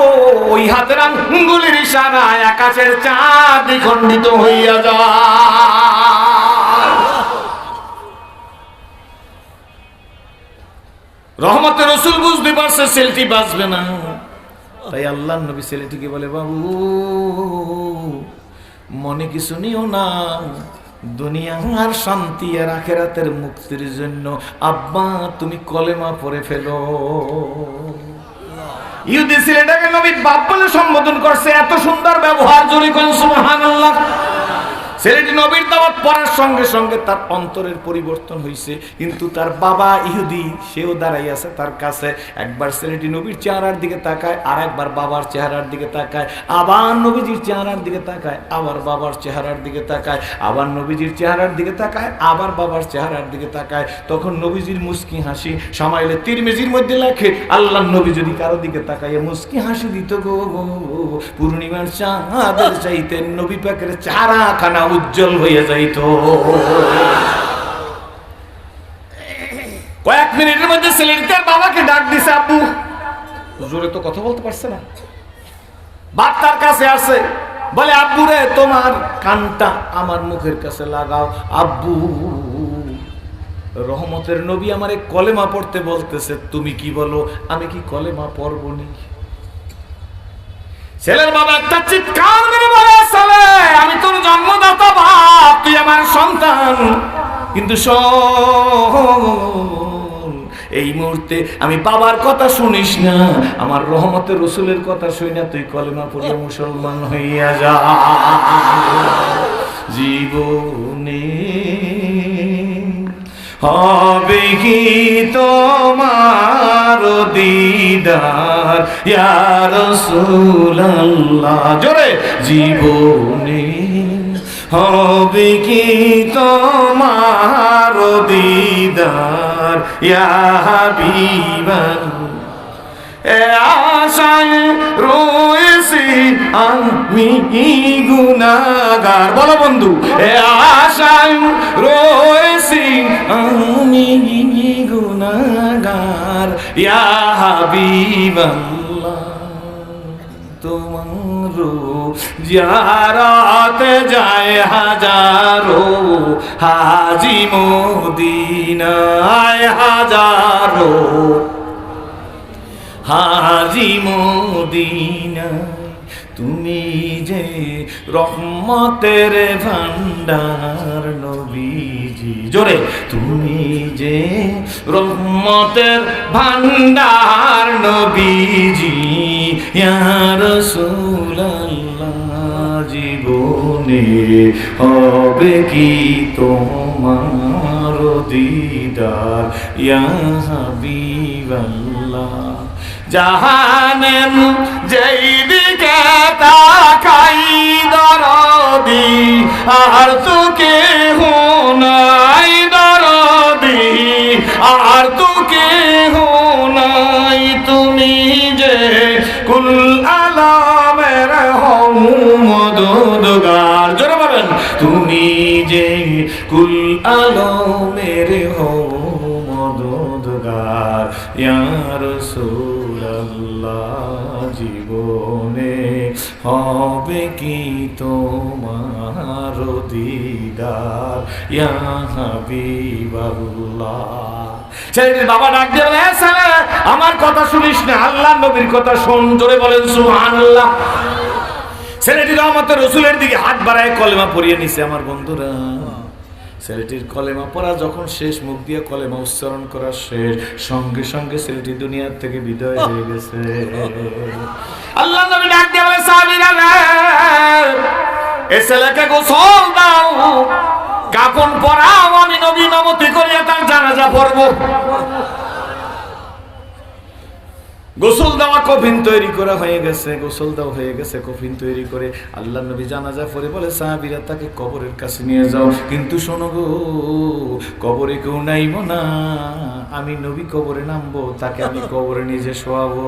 ওই হাতের আঙ্গুলের ইশারায় আকাশের চাঁদ দ্বিখণ্ডিত হইয়া যায়। রহমতের রাসূল বুঝতে পারছে ছেলেটি বাঁচবে না, তাই আল্লাহর নবী ছেলেটিকে বলে, বাবু মনে কিছু নিও না, দুনিয়ার শান্তি আর আখিরাতের মুক্তির জন্য আব্বা তুমি কলেমা পড়ে ফেলো। ইহুদি ছেলেটাকে নবী বাপ বলে সম্বোধন করছে, এত সুন্দর ব্যবহার, জোরে কোন সুবহানাল্লাহ। ছেলেটি নবীর দাওয়াত পড়ার সঙ্গে সঙ্গে তার অন্তরের পরিবর্তন হয়েছে, কিন্তু তার বাবা ইহুদি সেও দাঁড়াই আছে তার কাছে। একবার ছেলেটি নবীর চেহারার দিকে তাকায়, আর একবার বাবার চেহারার দিকে তাকায়, আবার নবীজির চেহারার দিকে তাকায়, আবার বাবার চেহারার দিকে তাকায়, আবার নবীজির চেহারার দিকে তাকায়, আবার বাবার চেহারার দিকে তাকায়। তখন নবীজির মুস্কি হাসি সামাইলে তিরমিজির মধ্যে লেখে, আল্লাহ নবী যদি কারো দিকে তাকায় মুস্কি হাসি দিত গো, পূর্ণিমার চাঁদের চাইতে নবী পাকের চেহারাখানা উজ্জ্বল হয়ে যাইত। কয়েক মিনিটের মধ্যে ছেলেটি তার বাবাকে ডাক দিছে, আব্বু। জোরে তো কথা বলতে পারছে না। বাপ তার কাছে আসে, বলে, আব্বু রে, তোমার কানটা আমার মুখের কাছে লাগাও। আব্বু, রহমতের নবী আমারে কলেমা পড়তে বলতেছে, তুমি কি বলো? আমি কি কলেমা পড়বনি? ছেলের বাবা একটা চিৎকার করে বলে, ছেলে আমি তোর জন্মদাতা বাপ, তুই আমার সন্তান, কিন্তু শোন এই মুহূর্তে আমি বাবার কথা শুনিস না, আমার রহমতের রসুলের কথা শুই না, তুই কলেমা পড়ে মুসলমান হইয়া যা। জীবনে হবে কি তোমার দিদার ইয়া রাসূলুল্লাহ, জোরে। জীবনে হবে কি তোমার দিদার ইয়া হাবিবাল্লাহ, এ আশায় রয়েছি আমি গুনাহগার, বলো বন্ধু, এ আশায় রয়েছি আমি গুনাহগার ইয়া হাবিবাল্লাহ, তোমার জিয়ারত যায় হাজারো হাজি মদিনায়, হাজারো হাজি মদিনায়, তুমি যে রহমতের ভান্ডার নবীজি, জোরে, তুমি যে রহমতের ভান্ডার নবীজি ইয়া রাসূলুল্লাহ, জীবনে হবে কি তোমার দিদার ইয়া হাবিবাল্লাহ। জাহানের যেই দিকে তাকাই দরদি, আর তো কেহ নাই দরদি, আর তো কেহ নাই, তুমি যে কুল আলামের হও মদদগার, জোরে বলেন, তুমি যে কুল আলামের হও মদদগার ইয়া রাসূলুল্লাহ, জীবনে হবে কি তোমার দিদার ইয়া হাবিবাল্লাহ। ছেলেটির বাবা ডাক দিয়ে বলে, ছেলে আমার কথা শুনিস না, আল্লাহর নবীর কথা শোন, জোরে বলেন সুবহানাল্লাহ। ছেলেটি রহমতের রসুলের দিকে হাত বাড়ায় কলেমা পড়িয়ে নিছে। আমার বন্ধুরা, ছেলেটির কলেমা পড়া যখন শেষ, মুখ দিয়ে কলেমা উচ্চারণ করা শেষ, সঙ্গে সঙ্গে ছেলেটি দুনিয়ার থেকে বিদায় হয়ে গেছে। আল্লাহ নবী ডাক দিয়ে বলে, সাহাবীরা এই ছেলেকে গোসল দাও, কাফন পরাও, আমি নবী ইমামতি করিয়া তার জানাজা পড়ব। গোসল দেওয়া কফিন তৈরি করা হয়ে গেছে, গোসল দেওয়া হয়ে গেছে, কফিন তৈরি করে আল্লাহ নবী জানাজা পড়ে বলে, সাহাবীরা তাকে কবরের কাছে নিয়ে যাও, কিন্তু শোনো গো, কবরে কেউ নাইব না, আমি নবী কবরে নামবো, তাকে আমি কবরে নিজে শোয়াবো।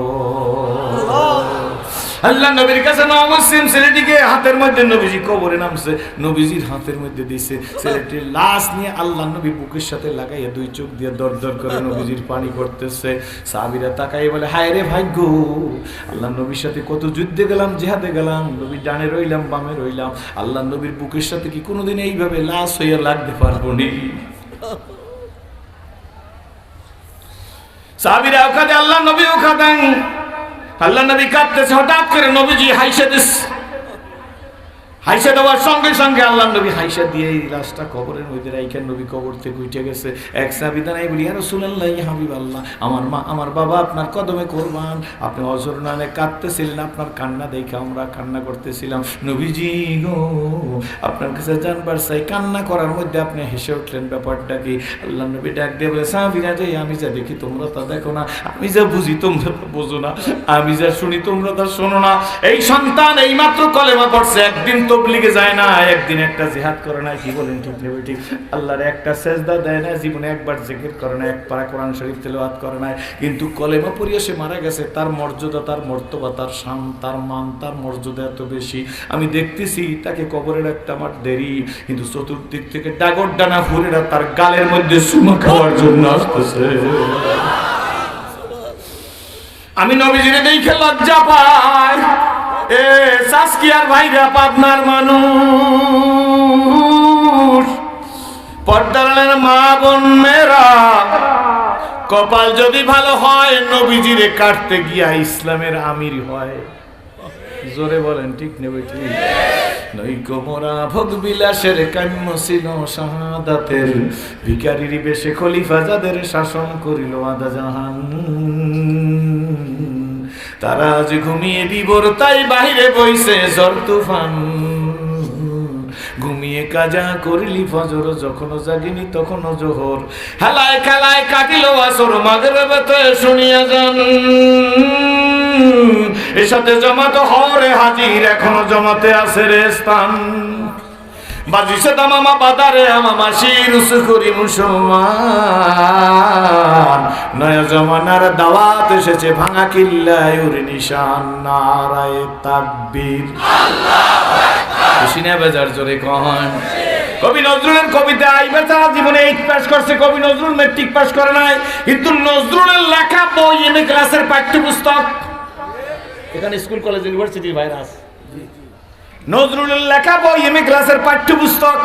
আল্লাহ নবীর কাছে নাও, মুসলিম ছেলেটিকে হাতের মধ্যে নবীজি কবরে নামছে, নবীজির হাতের মধ্যে দিছে, ছেলেটির লাশ নিয়ে আল্লাহ নবী বুকের সাথে লাগাইয়া দুই চোখ দিয়ে দর দর করে নবীজির পানি করতেছে। সাহাবীরা তাকাই বলে, হায় রে ভাগ্য, আল্লাহ নবীর সাথে কত যুদ্ধে গেলাম, জিহাদে গেলাম, নবীর ডানে রইলাম, বামে রইলাম, আল্লাহ নবীর বুকের সাথে কি কোনোদিন এইভাবে লাশ হইয়া লাগতে পারবো নি? সাহাবীরা ওখানে, আল্লাহ নবী ওখানে, আল্লাহ নবী কাঁদতেছে, হঠাৎ করে নবীজি হাইসা দিস, হাইসা দেওয়ার সঙ্গে সঙ্গে আল্লাহ নবী হাইসা দিয়ে এই লাশটা কবরের মধ্যে রাইখা নবী কবর থেকে উঠে গেছে। এক সাহাবী দাঁড়াই বলি, ইয়া রাসূলুল্লাহ, ইয়া হাবিবাল্লাহ, আমার মা আমার বাবা আপনার কদমে কুরবান, আপনি অজরনানে কাঁদতেছিলেন, আপনার কান্না দেখে আমরা কান্না করতেছিলাম, নবীজি গো আপনার কাছে জানবার চাই, কান্না করার মধ্যে আপনি হেসে উঠলেন, ব্যাপারটা কি? আল্লাহ নবী ডাক দিয়ে বলে, সাহাবীরা যে আমি যা দেখি তোমরা তা দেখো না, আমি যা বুঝি তোমরা তা বোঝো না, আমি যা শুনি তোমরা তা শোনো না। এই সন্তান এই মাত্র কলেমা পড়ছে, একদিন তবলিগে যায় না, একদিন একটা জিহাদ করে না, কি বলেন ঠিক নেবে ঠিক? আল্লাহর একটা সেজদা দেয় না, জীবনে একবার জিকির করে না, এক পারা কোরআন শরীফ তেলাওয়াত করে না, কিন্তু কলেমা পড়িয়ে সে মারা গেছে। তার মর্যাদা, তার মর্তবা, তার শান, তার মান, তার মর্যাদা এত বেশি। আমি দেখতেছি তাকে কবরে রাখতে আমার দেরি, কিন্তু চতুর্দিক থেকে ডাগর ডানা হুরেরা তার গালের মধ্যে চুমা খাওয়ার জন্য আসতেছে। আমি নবীজিরে দেখে লজ্জা পাই। এ সাসকিয়ার ভাইরা, পাবনার মানুষ, পর্দার মা বোন মেয়েরা, কপাল যদি ভালো হয় নবীজিরে কাটতে গিয়া ইসলামের আমির হয়। জোরে বলেন ঠিক নেবে ঠিক। নৈকো মোরা ভোগ বিলাসের কাম্য ছিল শাহাদাতের, ভিখারির বেশে খলিফা যাদের শাসন করিল আদা জাহান। তারা আজ ঘুমিয়ে বিবর তাই বাহিরে বইছে ঝড় তুফান। ঘুমিয়ে কাজা করিলি ফজর, যখন জাগিনি তখন জোহর। হেলায় খেলায় কাটিল আসর, মাগরিবেতে শুনিয়া যান। এর সাথে জমাত হরে হাজির, এখনো জমাতে আছে রে স্থান। বাজিছে দামামা বাদারে আমামা শিরুস করি মুসলমান। নয়া জমানার দাওয়াত এসেছে ভাঙা কিল্লায় ওর নিশান। নারায়ে তাকবীর, সিনা বাজার জোরে কন। কবি নজরুলের কবিতা আইবে তারা জীবনে 8 পাস করছে, কবি নজরুল ম্যাট্রিক পাস করে নাই, কিন্তু নজরুলের লেখা বই এমএ ক্লাসের পাঠ্যপুস্তক এখানে স্কুল কলেজ ইউনিভার্সিটির ভাইরাস। নজরুলের লেখা বই এমএ ক্লাসের পাঠ্যপুস্তক।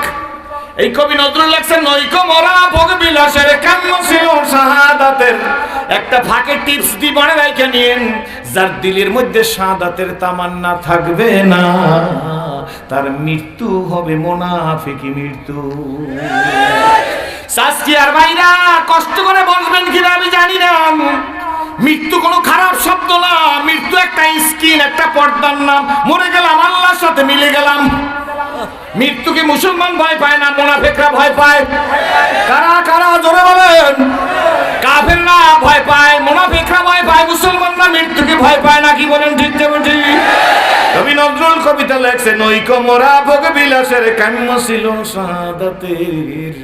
এই কবি নজরুল লেখছেন নৈকো মরা ভোগ বিলাসের কাম্য ছিল শাহাদাতের। একটা ফাঁকে টিপস দি মনে রাখে নিন, যার দিলের মধ্যে শাহাদাতের তামান্না থাকবে না, তার মৃত্যু হবে মুনাফিকি মৃত্যু। সাসকিয়ার ভাইরা কষ্ট করে বসবেন কিনা আমি জানি না। মৃত্যু কোনো খারাপ শব্দ না, মৃত্যু একটা স্কিন, একটা পর্দার নাম। মরে গেলাম, আল্লাহর সাথে মিলে গেলাম। মৃত্যুকে মুসলমান ভয় পায় না, মুনাফিকরা ভয় পায়। কারা কারা জোরে বলেন? কাফেররা ভয় পায়, মুনাফিকরা ভয় পায়, মুসলমানরা মৃত্যুকে ভয় পায় না। কি বলেন ঠিক না ঠিক? কবি নজরুল কবিতা লেখছে নৈকো মোরা ভোগ বিলাসের কাম্য ছিল শাহাদাতের,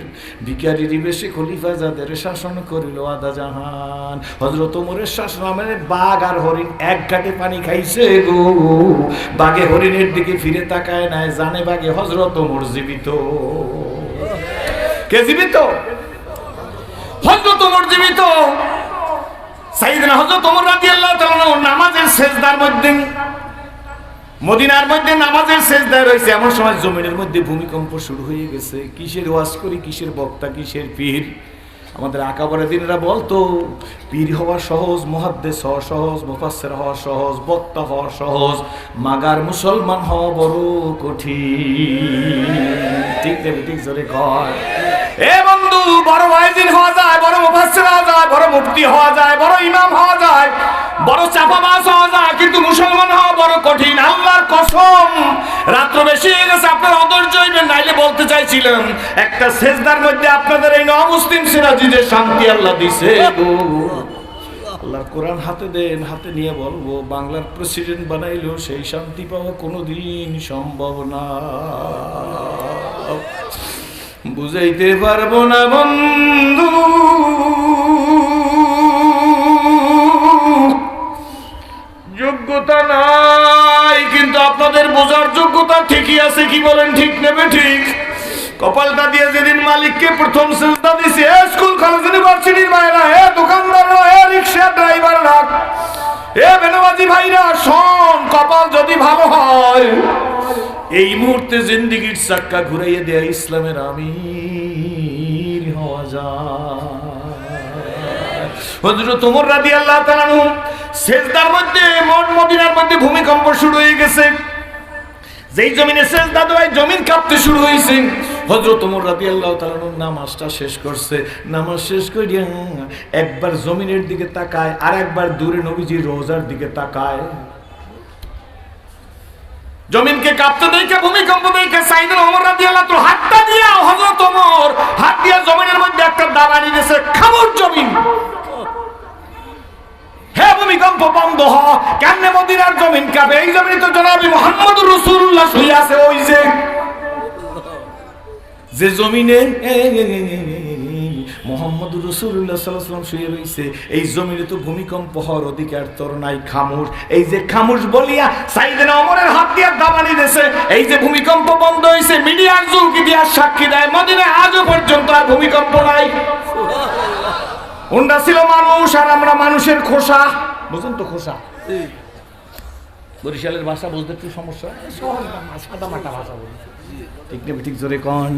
ভিখারির বেশে খলিফা যাদের শাসন করিল আদা জাহান। হযরত ওমরের শাসন আমলে বাঘ আর হরিণ এক ঘাটে পানি খাইছে গো। বাঘে হরিণের দিকে ফিরে তাকায় নাই, জানে বাঘে হযরত ওমর জীবিত। কে জীবিত? হযরত ওমর জীবিত। সাইয়েদনা হযরত ওমর রাদিয়াল্লাহু তাআলা নামাজের সিজদার মধ্যে, মদিনার মধ্যে নামাজের সিজদায় রয়েছে, এমন সময় জমিনের মধ্যে ভূমিকম্প শুরু হয়ে গেছে। কিসের ওয়াজ করি, কিসের বক্তা, কিসের পীর? আমাদের আকাবরে দিনরা বলতো পীর হওয়া সহজ, মুহাদ্দিস হওয়া সহজ, মুফাসসির হওয়া সহজ, বক্তা হওয়া সহজ, মাগার মুসলমান হওয়া বড় কঠিন। ঠিক দেবে ঠিক জোরে কয়। এ বন্ধু, বড় ওয়াইজিন হওয়া যায়, বড় মুফাসসির হওয়া যায়, বড় মুফতি হওয়া যায়, বড় ইমাম হওয়া যায়, বড় চাপাবাজ হওয়া যায়, কিন্তু মুসলমান হওয়া বড় কঠিন। আল্লাহর কসম, রাত্র বেশি হয়ে গেছে, আপনার অধৈর্য হইবেন, নাইলে বলতে চাইছিলাম একটা সেজদার মধ্যে আপনাদের এই নমুসলিম সিরাজিদের শান্তি আল্লাহ দিছে গো। আল্লাহর কোরআন হাতে দেন, হাতে নিয়ে বলবো বাংলার প্রেসিডেন্ট বানাইলেও সেই শান্তি পাওয়া কোনোদিন সম্ভব না। বুঝাইতে পারবো না বন্ধু, যোগ্যতা নাই, কিন্তু আপনাদের বোঝার যোগ্যতা ঠিকই আছে। কি বলেন ঠিক নেবে ঠিক? কপালটা দিয়ে যেদিন মালিককে প্রথম সিজদা দিছে, স্কুল কলেজ ইউনিভার্সিটির ভাইরা, দোকানদাররা, রিকশা ড্রাইভাররা, বেনামাজি ভাইরা, শোন, কপাল যদি ভালো হয় এই মুহূর্তে জিন্দেগির চাক্কা ঘুরাইয়ে দেয়া ইসলামের আমির হওয়া যায়। হযরত ওমর রাদিয়াল্লাহু তাআলা আনহু সিজদার মধ্যে, মদিনার মধ্যে ভূমিকম্প শুরু হয়ে গেছে। যেই জমিনে সিজদা দেওয়ায় জমিন কাঁপতে শুরু হয়েছে। হযরত ওমর রাদিয়াল্লাহু তাআলা নামাজটা শেষ করছে। নামাজ শেষ করিয়া একবার জমিনের দিকে তাকায়, আর একবার দূরে নবীজির রওজার দিকে তাকায়। জমিনকে কাঁপতে দেখে, ভূমিকম্প দেখে সাইয়েদনা ওমর রাদিয়াল্লাহু তাআলা হাতটা দিয়া, হযরত ওমর হাত দিয়া জমিনের মধ্যে একটা দাবানি দিয়েছে, খামোশ জমিন, হে ভূমিকম্প বন্ধ হ। কেমনে মদিনার জমিন কাঁপে? এই জমিনে তো জনাবি মুহাম্মদুর রাসূলুল্লাহ শুয়ে আছে। ওই যে জমিনে মুহাম্মদুর রাসূলুল্লাহ সাল্লাল্লাহু আলাইহি ওয়াসাল্লাম শুয়ে রইছে, এই জমিনে তো ভূমিকম্প হওয়ার অধিকার তোর নাই, খামোশ। এই যে খামোশ বলিয়া সাইয়েদনা ওমরের হাত দিয়ে দাবানি দিয়েছে, এই যে ভূমিকম্প বন্ধ হয়েছে, মিডিয়ার যুগ ইতিহাস সাক্ষী দেয় মদিনায় আজও পর্যন্ত আর ভূমিকম্প নাই। ওনরা ছিল মানুষ, আর আমরা মানুষের খোসা। বুঝুন তো খোসা, বরিশালের ভাষা বুঝতে একটু সমস্যা, সহজ সাদা মাটা ভাষা বলি, ঠিক না ঠিক জোরে কন।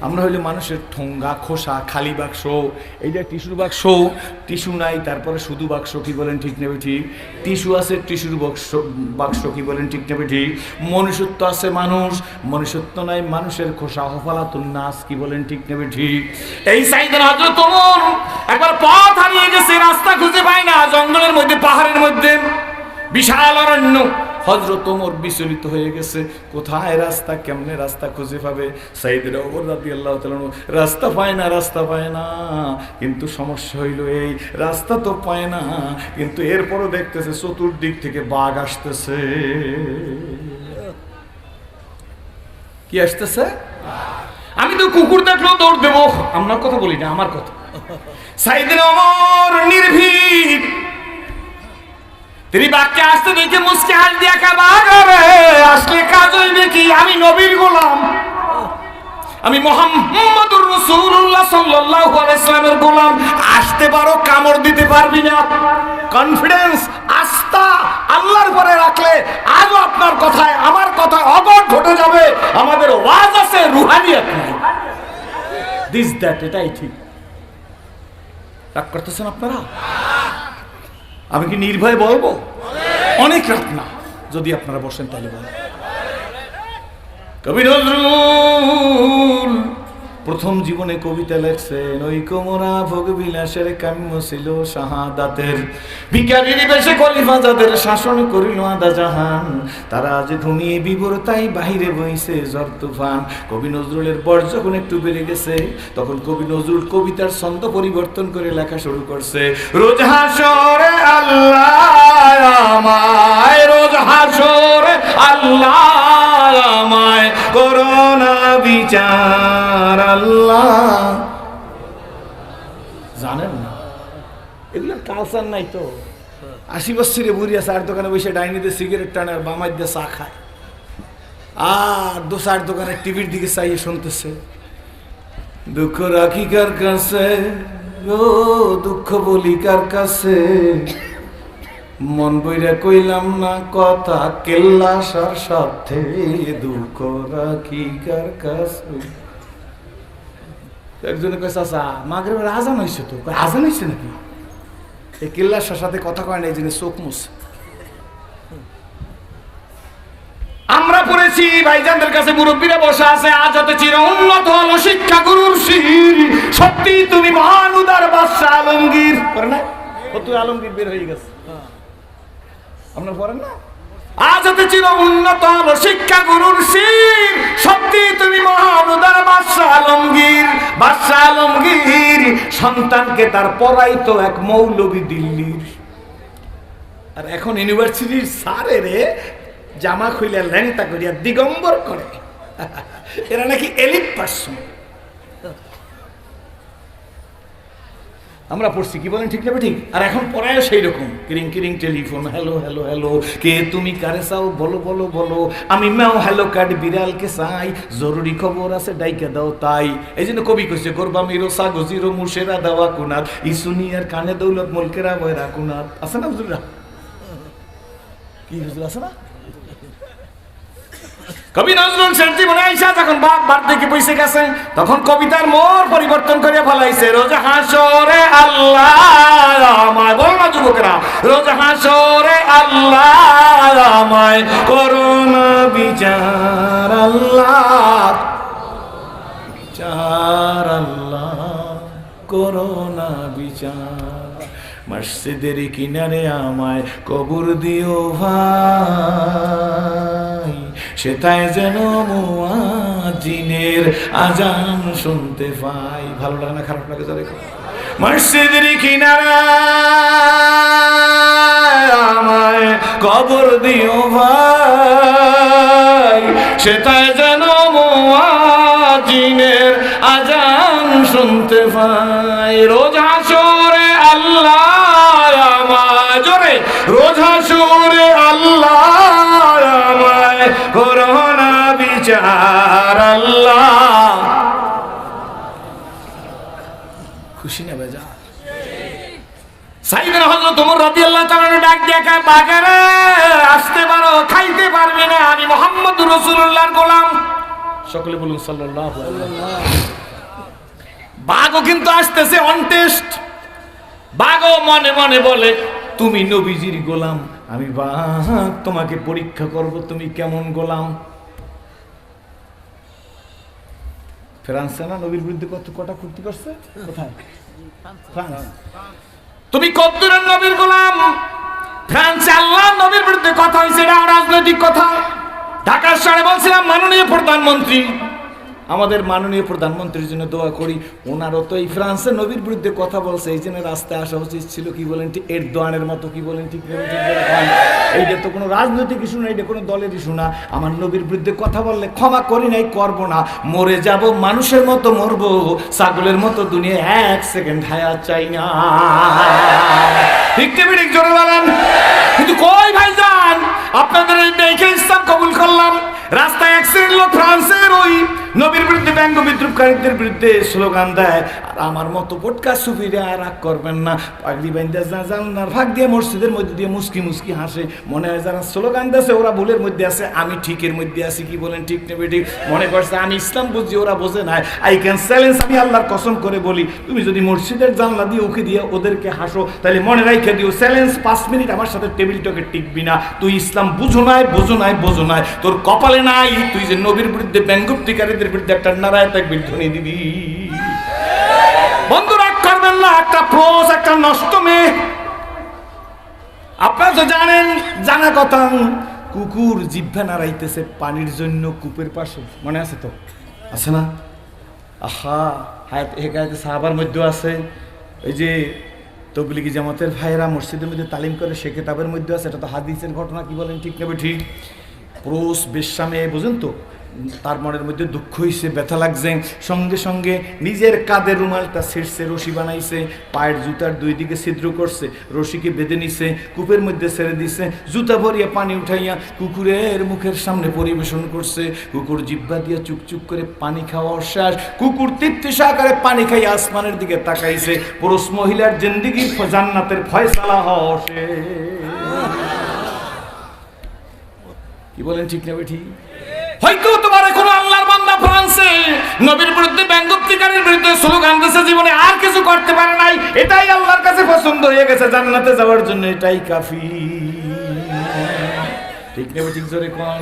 আমরা হইলে মানুষের ঠোঙ্গা খোসা খালি বাক্স, এইটা টিস্যুর বাক্স, টিস্যু নাই তারপরে শুধু বাক্স, কি বলেন ঠিক নেবে ঠিক, টিস্যু আছে টিস্যুর বাক্স, কি বলেন ঠিক নেবে ঠিক। মনুষ্যত্ব আছে মানুষ, মনুষ্যত্ব নাই মানুষের খোসা, হফালাতুন নাস, কি বলেন ঠিক নেবে ঠিক। এই সাইয়েদনা হযরত ওমর একবার পথ হারিয়ে গেছে, রাস্তা খুঁজে পায় না, জঙ্গলের মধ্যে পাহাড়ের মধ্যে বিশাল অরণ্য। হযরত ওমর বিচলিত হয়ে গেছে, কোথায় রাস্তা, কেমনে রাস্তা খুঁজে পাবে। সাইয়েদনা ওমর রাদিয়াল্লাহু তাআলা রাস্তা পায় না, রাস্তা পায় না, কিন্তু সমস্যা হইল এই রাস্তা তো পায় না, কিন্তু এরপরও দেখতেছে চতুর্দিক থেকে বাঘ আসতেছে। কি আসতেছে? আমি তো কুকুর দেখলেও দৌড় দেবো, আপনার কথা বলি না, আমার কথা। সাইয়েদনা ওমর নির্ভীক, তিনি বাক্যে আসতে দেখে মুস্কি হাস দিয়া কাবারে আসলে কাজ হইবে কি, আমি নবীর গোলাম, আমি মুহাম্মদুর রাসূলুল্লাহ সাল্লাল্লাহু আলাইহি ওয়াসাল্লামের গোলাম, আসতে পারো কামড় দিতে পারবি না। কনফিডেন্স, আস্থা আল্লাহর উপরে রাখলে আজও আপনার কথায় আমার কথায় অবট ঘটে যাবে। আমাদের ওয়াজ আছে, রুহানিয়াত নাই, দিস দ্যাট, এটাই ঠিক। রাগ করতেছেন আপনারা? আমি কি নির্ভয় বলবো? অনেক রাত না, যদি আপনারা বসেন তাহলে বলবো। কবি নজরুল প্রথম জীবনে কবিতা লেখছেন, ওই কোমরা ভোগ বিলাসের কাম্য ছিল শাহাদাতের, ভিখারির বেশে খলিফা যাদের শাসন করিল আদা জাহান, তারা আজ ঘুমিয়ে বিবর তাই বাহিরে বইছে ঝড় তুফান। কবি নজরুলের বয়স যখন একটু বেড়ে গেছে, তখন কবি নজরুল কবিতার ছন্দ পরিবর্তন করে লেখা শুরু করছে। রোজ হাসরে আল্লাহ আমায়, রোজ হাসরে আল্লাহ আমায় করোনা বিচার আল্লাহ। জানেন না এগুলোর কালচার নাই তো। 80 বছরে বুড়িয়া চার দোকানে বসে ডাইনিতে সিগারেট টানে আর বামাই দিয়ে চা খায়, আর দু চার দোকানে টিভির দিকে চাইয়ে শুনতেছে। দুঃখ রাখি কার কাছে গো, দুঃখ বলি কার কাছে, মন বইরা কইলাম না কথা কেল্লাসার সাথে, দুঃখ রাখি কার কাছে। একজনে কয় চাচা মাগরিবের আজান হইছে তো, আজান হইছে নাকি? এই কেল্লাসার সাথে কথা কয় না, এই জন্য চোখ মুছে। আমরা পড়েছি ভাইজানদের কাছে, মুরব্বীরা বসা আছে, আজ হতে চির উন্নত হলো শিক্ষা গুরুর শির, সত্যি তুমি মহান উদার বাদশাহ আলমগীর। পড়ে না? ফতুয়া আলমগীর বের হয়ে গেছে, আপনার পড়েন না? আজ হতে চির উন্নত হলো শিক্ষা গুরুর শির, সত্যি তুমি মহান উদার বাদশাহ আলমগীর। বাদশাহ আলমগীর সন্তানকে তার পড়াইতো এক মৌলবী দিল্লির, আর এখন ইউনিভার্সিটির স্যারেরে জামা খুইলে ল্যাংটা করিয়া দিগম্বর করে। এরা নাকি এলিট পার্সন। আমরা পড়ছি, কি বলেন ঠিক না ঠিক? আর এখন পড়ায় সেই রকম, কিরিং কিরিং টেলিফোন, হ্যালো হ্যালো হ্যালো, কে তুমি কারে চাও বলো বলো বলো, আমি ম্যাও হ্যালো কার্ড বিড়ালকে চাই, জরুরি খবর আছে ডাইকা দাও তাই। এই জন্য কবি কইছে, করবা মিরো সাগজিরো মুর্শেরা দাওয়া কুনাত, ইসুনিয়ার কানে দৌলত মুলকেরা বয়রা কুনাত। আছে না হুজুররা? কি হুজুর আছে না? কবি নজরুল শেঠ জীবনে আইসা যখন বাপ বার থেকে বসে গেছে, তখন কবিতার মোড় পরিবর্তন করে ফেলাইছে। রোজ হাসরে আল্লাহ আমায়, বল না যুবকেরা, রোজ হাসরে আল্লাহ আমায় করোনা বিচার আল্লাহ, বিচার আল্লাহ করোনা বিচার। মসজিদের কিনারে আমায় কবর দিও ভাই, সেটাই যেন মুয়াজ্জিনের আজান শুনতে পাই। ভালো লাগে না খারাপ লাগে? যাবে মসজিদের কিনারে আমায় কবর দিও ভাই, সেটাই যেন মুয়াজ্জিনের আজান শুনতে পাই। রোজ হাসরে আল্লাহ আমায়, জোরে রোজ হাসরে আল্লাহ আমায় করোনা বিচার আল্লাহ। খুশি না বেজা? সাইয়েদনা হযরত ওমর রাদিয়াল্লাহু তাআলা ডাক দিয়ে কয় বাগারে আসতে পারো, খাইতে পারবে না, আমি মুহাম্মদুর রাসূলুল্লাহর গোলাম। সকলে বলুন সাল্লাল্লাহু আলাইহি ওয়াসাল্লাম। বাঘও কিন্তু আসতেছে অন টেস্ট। বাঘও মনে মনে বলে তুমি নবীজির গোলাম, আমি বাঘ তোমাকে পরীক্ষা করব তুমি কেমন গোলাম। ফ্রান্সে না নবীর বিরুদ্ধে কটা কুর্তি করছে? কোথায়? ফ্রান্স। তুমি কদ্দুরের নবীর গোলাম। ফ্রান্সে আল্লাহ নবীর বিরুদ্ধে কথা হয়েছে, এটা রাজনৈতিক কথা। ঢাকার শহরে বলছিলাম মাননীয় প্রধানমন্ত্রী, আমাদের মাননীয় প্রধানমন্ত্রীর জন্য দোয়া করি। ওনারও তো এই ফ্রান্সে নবীর বিরুদ্ধে কথা বলছে, এই জন্য রাস্তায় আসা উচিত ছিল। কি বলেন ঠিক? এরদোয়ানের মতো কি বলেন ঠিক? এইটা তো কোনো রাজনৈতিক ইস্যু না, এটা কোনো দলের ইস্যু না। আমার নবীর বিরুদ্ধে কথা বললে ক্ষমা করি নাই, করবো না। মরে যাব মানুষের মতো মরবো, ছাগলের মতো দুনিয়া 1 সেকেন্ড হায়াত চাই না। ঠিক টিভি ঠিক জোরে বলেন। কিন্তু কই ভাইজান, আপনাদের এই দেখে ইসলাম কবুল করলাম। রাস্তায় এক শ্রেণীর লোক ফ্রান্সের ওই নবীর বিরুদ্ধে ব্যঙ্গ বিদ্রুপকারীদের বিরুদ্ধে স্লোগান দেয়। আর আমার মতো বোটকা সুফিরা রাগ করবেন না, পাগড়ি বাইন্দা জানলার ভাগ দিয়ে মসজিদের মধ্যে দিয়ে মুস্কি মুস্কি হাসে। মনে হয় যারা স্লোগান দিয়েছে ওরা ভুলের মধ্যে আছে, আমি ঠিকের মধ্যে আছি। কি বলেন ঠিক নেবে ঠিক? মনে করছে আমি ইসলাম বুঝি, ওরা বোঝে নাই। আই ক্যান চ্যালেঞ্জ, আমি আল্লাহর কসম করে বলি, তুমি যদি মসজিদের জানলা দিয়ে উকি দিয়ে ওদেরকে হাসো, তাহলে মনে রাখে দিও চ্যালেঞ্জ 5 মিনিট আমার সাথে টেবিল টকে টিকবি না। তুই ইসলাম বুঝো নাই, বোঝো নাই, বোঝো নাই, তোর কপালে নাই তুই যে নবীর বিরুদ্ধে ব্যঙ্গপ্তিকারীদের বিরুদ্ধে একটা নারায় তাকবীর ধ্বনি দিবি। বন্ধু রাগ করবেন না, একটা প্রোস, একটা নষ্ট মেয়ে। আপনারা তো জানেন, জানা কথা, কুকুর জিহ্বা নাড়াইতেছে পানির জন্য কূপের পাশে, মনে আছে তো? আছে না? আহা, হায়াতে সাহাবার মধ্যেও আছে। এই যে তবলিগি জামাতের ভাইয়েরা মসজিদের মধ্যে তালিম করে, সে কিতাবের মধ্যে আছে। এটা তো হাদিসের ঘটনা। কি বলেন ঠিক নেবে ঠিক? পুরুষ বেশ্যামে, বুঝেন তো? তার মনের মধ্যে দুঃখ হইছে, ব্যথা লাগছে, সঙ্গে সঙ্গে নিজের কাঁধের রুমালটা ছিঁড়ছে, রশি বানাইছে, পায়ের জুতার 2 দিকে ছিদ্র করছে, রশিকে বেঁধে নিছে, কূপের মধ্যে ছেড়ে দিছে, জুতা ভরিয়া পানি উঠাইয়া কুকুরের মুখের সামনে পরিবেশন করছে। কুকুর জিহ্বা দিয়া চুকচুক করে পানি খাওয়া শেষ। কুকুর তৃপ্তি সহকারে পানি খাইয়া আসমানের দিকে তাকাইছে। পুরুষ মহিলার জিন্দেগির জান্নাতের ফয়সালা হওয়া শেষ। কি বলেন ঠিক না বেঠি? হয়তো তোমার কোন আল্লাহর বান্দা ফ্রান্সে নবীর বিরুদ্ধে ব্যঙ্গপ্তিকারীর বিরুদ্ধে স্লোগান দিয়েছে, জীবনে আর কিছু করতে পারে নাই, এটাই আল্লাহর কাছে পছন্দ হয়ে গেছে, জান্নাতে যাওয়ার জন্য এটাই কাফি। ঠিক নেবে ঠিক জোরে কোন?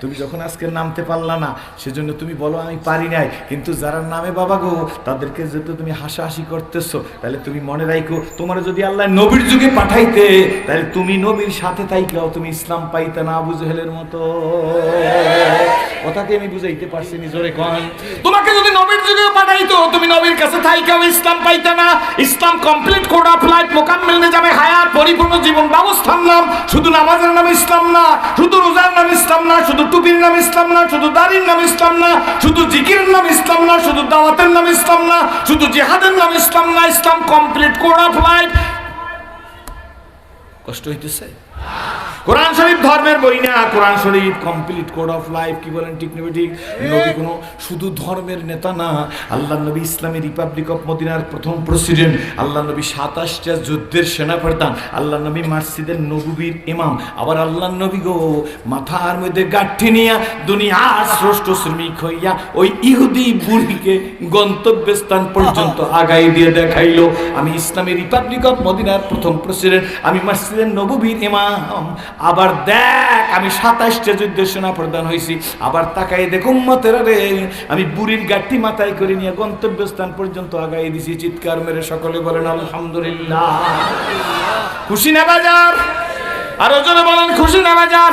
তুমি যখন আজকে নামতে পারলা না, সেজন্য তুমি বলো আমি পারি নাই। কিন্তু যারা নামে বাবা গো, তাদেরকে যেহেতু তুমি হাসাহাসি করতেছো, তাহলে তুমি মনে রাখো, তোমার যদি আল্লাহ নবীর যুগে পাঠাইতে, তাহলে তুমি নবীর সাথে থাইকাও তুমি ইসলাম পাইতে না, আবু জেহেলের মতো। কথাকে আমি বুঝাইতে পারছি নি? জোরে কোন? তোমাকে যদি নবীর যুগে পাঠাইতো, তুমি নবীর কাছে থাইকাও ইসলাম পাইতে না। Islam complete code of life, মোকাম্মেল নিজামে হায়াত, পরিপূর্ণ জীবন ব্যবস্থার নাম। শুধু নামাজের নাম ইসলাম না, শুধু রোজার নাম ইসলাম না, শুধু টুপির নাম ইসলাম না, শুধু দাড়ির নাম ইসলাম না, শুধু জিকিরের নাম ইসলাম না, শুধু দাওয়াতের নাম ইসলাম না, শুধু জিহাদের নাম ইসলাম না। Islam complete code of life. কষ্ট হইতেছে? কোরআন শরীফ ধর্মের বই না, কোরআন শরীফ কমপ্লিট কোড অফ লাইফ। কি বলেন ঠিক নেবে ঠিক? নবী কোনো শুধু ধর্মের নেতা না, আল্লাহ নবী ইসলামী রিপাবলিক অফ মদিনার প্রথম প্রেসিডেন্ট। আল্লাহ নবী 27টা যুদ্ধের সেনাপ্রধান। আল্লাহ নবী মসজিদের নববীর ইমাম। আবার আল্লাহ নবী গো মাথার মধ্যে গাঁঠি নিয়া দুনিয়ার শ্রেষ্ঠ শ্রমিক হইয়া ওই ইহুদি বুড়িকে গন্তব্যস্থান পর্যন্ত আগাই দিয়ে দেখাইলো, আমি ইসলামী রিপাবলিক অফ মদিনার প্রথম প্রেসিডেন্ট, আমি মসজিদের নববীর ইমাম। আবার দেখ, আমি 27টা যুদ্ধের সেনা প্রধান হয়েছি। আবার তাকাই দেখো উম্মতেরা রে, আমি বুড়ির গাঁঠি মাথায় করে নিয়ে গন্তব্যস্থান পর্যন্ত আগাই দিছি। চিৎকার মেরে সকলে বলেন আলহামদুলিল্লাহ। খুশি না বাজার? আরো জোরে বলেন খুশি না বাজার?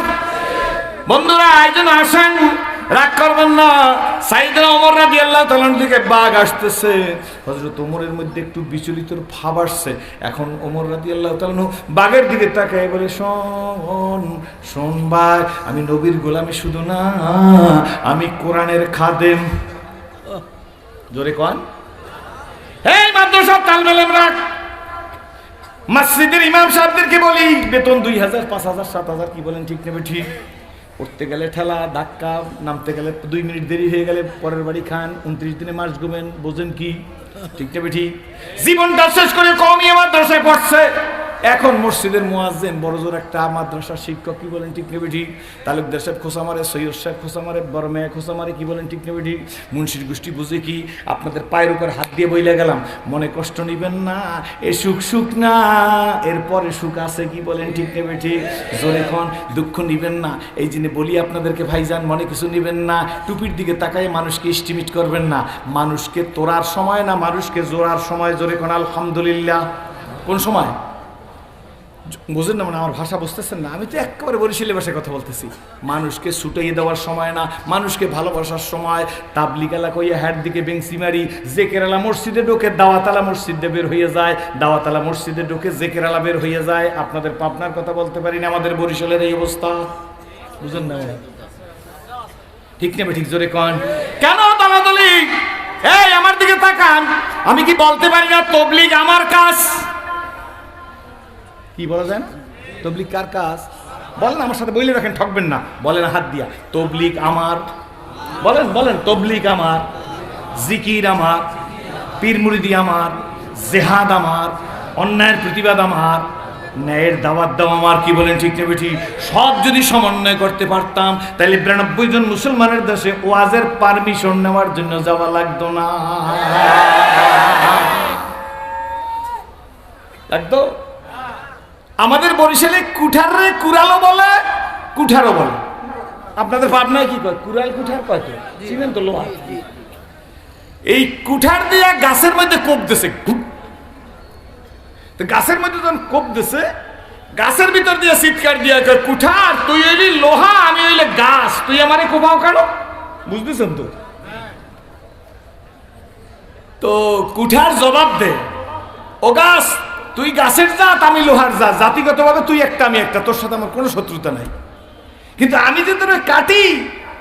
বন্ধুরা আয়োজন আসেন, রাগ করবেন না। সাইয়েদনা ওমর রাদিয়াল্লাহু তাআলার দিকে বাঘ আসতেছে। হযরত ওমরের মধ্যে একটু বিচলিত ভাব আসছে। এখন ওমর রাদিয়াল্লাহু তাআলা বাঘের দিকে তাকায় বলে, শোন শোন ভাই, আমি নবীর গোলামি শুধু না, আমি কোরআনের খাদেম। জোরে কোন? এই মাদ্রাসার তালবেল রাখ। মসজিদের ইমাম সাহেবদেরকে বলি বেতন 2000, 5000, 7000। কি বলেন ঠিক নেবে ঠিক? উঠতে গেলে ঠেলা ধাক্কা, নামতে গেলে 2 মিনিট দেরি হয়ে গেলে পরের বাড়ি খান, 29 দিনে মাস ঘুমেন, বোঝেন কি? ঠিক না বেঠি? জীবনটা শেষ করে কওমি মাদ্রাসায় পড়ছে, এখন মসজিদের মুয়াজ্জিন, বড় জোর একটা মাদ্রাসার শিক্ষক, কি বলেন ঠিক না বেঠি? তালুকদার সাহেব খোসা মারে, সৈয়দ সাহেব খোসা মারে, বড় মেয়ে খোসা মারে, কি বলেন ঠিক না বেঠি? মুন্সির গোষ্ঠী বুঝে কি? আপনাদের পায়ের উপর হাত দিয়ে বইলে গেলাম, মনে কষ্ট নিবেন না, এ সুখ সুখ না, এরপরে সুখ আছে, কি বলেন ঠিক না বেঠি? জোরে খন, দুঃখ নিবেন না। এই জন্য বলি আপনাদেরকে ভাইজান, মনে কিছু নিবেন না, টুপির দিকে তাকায় মানুষকে এস্টিমেট করবেন না, মানুষকে তোরার সময় না, মানুষকে জোড়ার সময়। জোরে খন আলহামদুলিল্লাহ। কোন সময় বুঝেন না? মানে আমার ভাষা বুঝতেছেন না? আমি তো একেবারে বরিশালী ভাষায় কথা বলতেছি। মানুষকে ছুটাইয়ে দেওয়ার সময় না, মানুষকে ভালোবাসার সময়। তাবলিগালা কইয়া হ্যাট দিকে বেংসি মারি, জেকেরালা মসজিদে ঢোকে, দাওয়াতালা মসজিদে বের হয়ে যায়, দাওয়াতালা মসজিদে ঢোকে, জেকেরালা বের হয়ে যায়। আপনাদের পাবনার কথা বলতে পারি না, আমাদের বরিশালের এই অবস্থা, বুঝেন না? ঠিক নেবে ঠিক? জোরে কন। কেন দালাদলি? এই আমার দিকে তাকান, আমি কি বলতে পারি না তবলিগ আমার কাজ? কি বলা যায় না? তবলিগ কার কাজ? বলেন আমার সাথে, বলে রাখেন, ঠকবেন না, বলেন হাত দিয়া, তবলিগ আমার। বলেন বলেন, তবলিগ আমার, জিকির আমার, পীর মুরিদি আমার, জেহাদ আমার, অন্যায়ের প্রতিবাদ আমার, ন্যায়ের দাওয়াত দাও আমার। কি বলেন ঠিক না বেঠি? সব যদি সমন্বয় করতে পারতাম, তাহলে 92 জন মুসলমানের দেশে ওয়াজের পারমিশন নেওয়ার জন্য যাওয়া লাগতো না। লাগতো? আমাদের বরিশালে কুঠারে কুড়ালো বলে, কুঠারও বলে। আপনাদের পাবনায় কি কয়? কুড়াল কুঠার কয় তো, চিনেন তো? লোহা। এই কুঠার দিয়ে গাছের মধ্যে কোপ দিছে, তো গাছের মধ্যে যখন কোপ দিছে, গাছের ভিতর দিয়ে চিৎকার দিয়ে কয়, কুঠার তুই হইলি লোহা, আমি হইলে গাছ, তুই আমারে কোপাও কেন? বুঝতেছেন তো? তো কুঠার জবাব দে, ও গাছ, তুই গাছের জাত, আমি লোহার জাত, জাতিগতভাবে তুই একটা আমি একটা, তোর সাথে আমার কোনো শত্রুতা নাই, কিন্তু আমি যে তোরে কাটি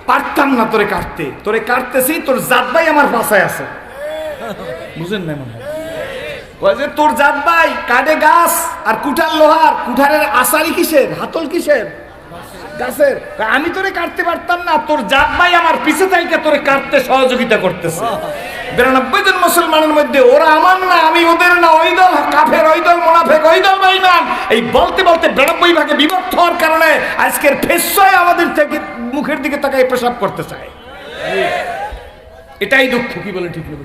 পারতাম না তোরে কাটতে, তোরে কাটতেছি, তোর জাত ভাই আমার পাশায় আছে। বুঝেন না? মনে হয় যে তোর জাত ভাই কাটে গাছ, আর কুঠার লোহার, কুঠারের আসারি কিসের, হাতল কিসের? গাছের। আমি তোরে কাটতে পারতাম না, তোর জাত ভাই আমার পিছে থেকে তোরে কাটতে সহযোগিতা করতেছে। 92 জন মুসলমানের মধ্যে ওরা আমার না, আমি ওদের না, ওই দল কাফের, ওই দল মুনাফিক, ওই দল বেঈমান, এই বলতে বলতে 92 ভাগে বিভক্ত হওয়ার কারণে আজকের ফেসয় আমাদের থেকে মুখের দিকে তাকায় পেশাব করতে চায়। এটাই দুঃখ। কি বলেন ঠিক না?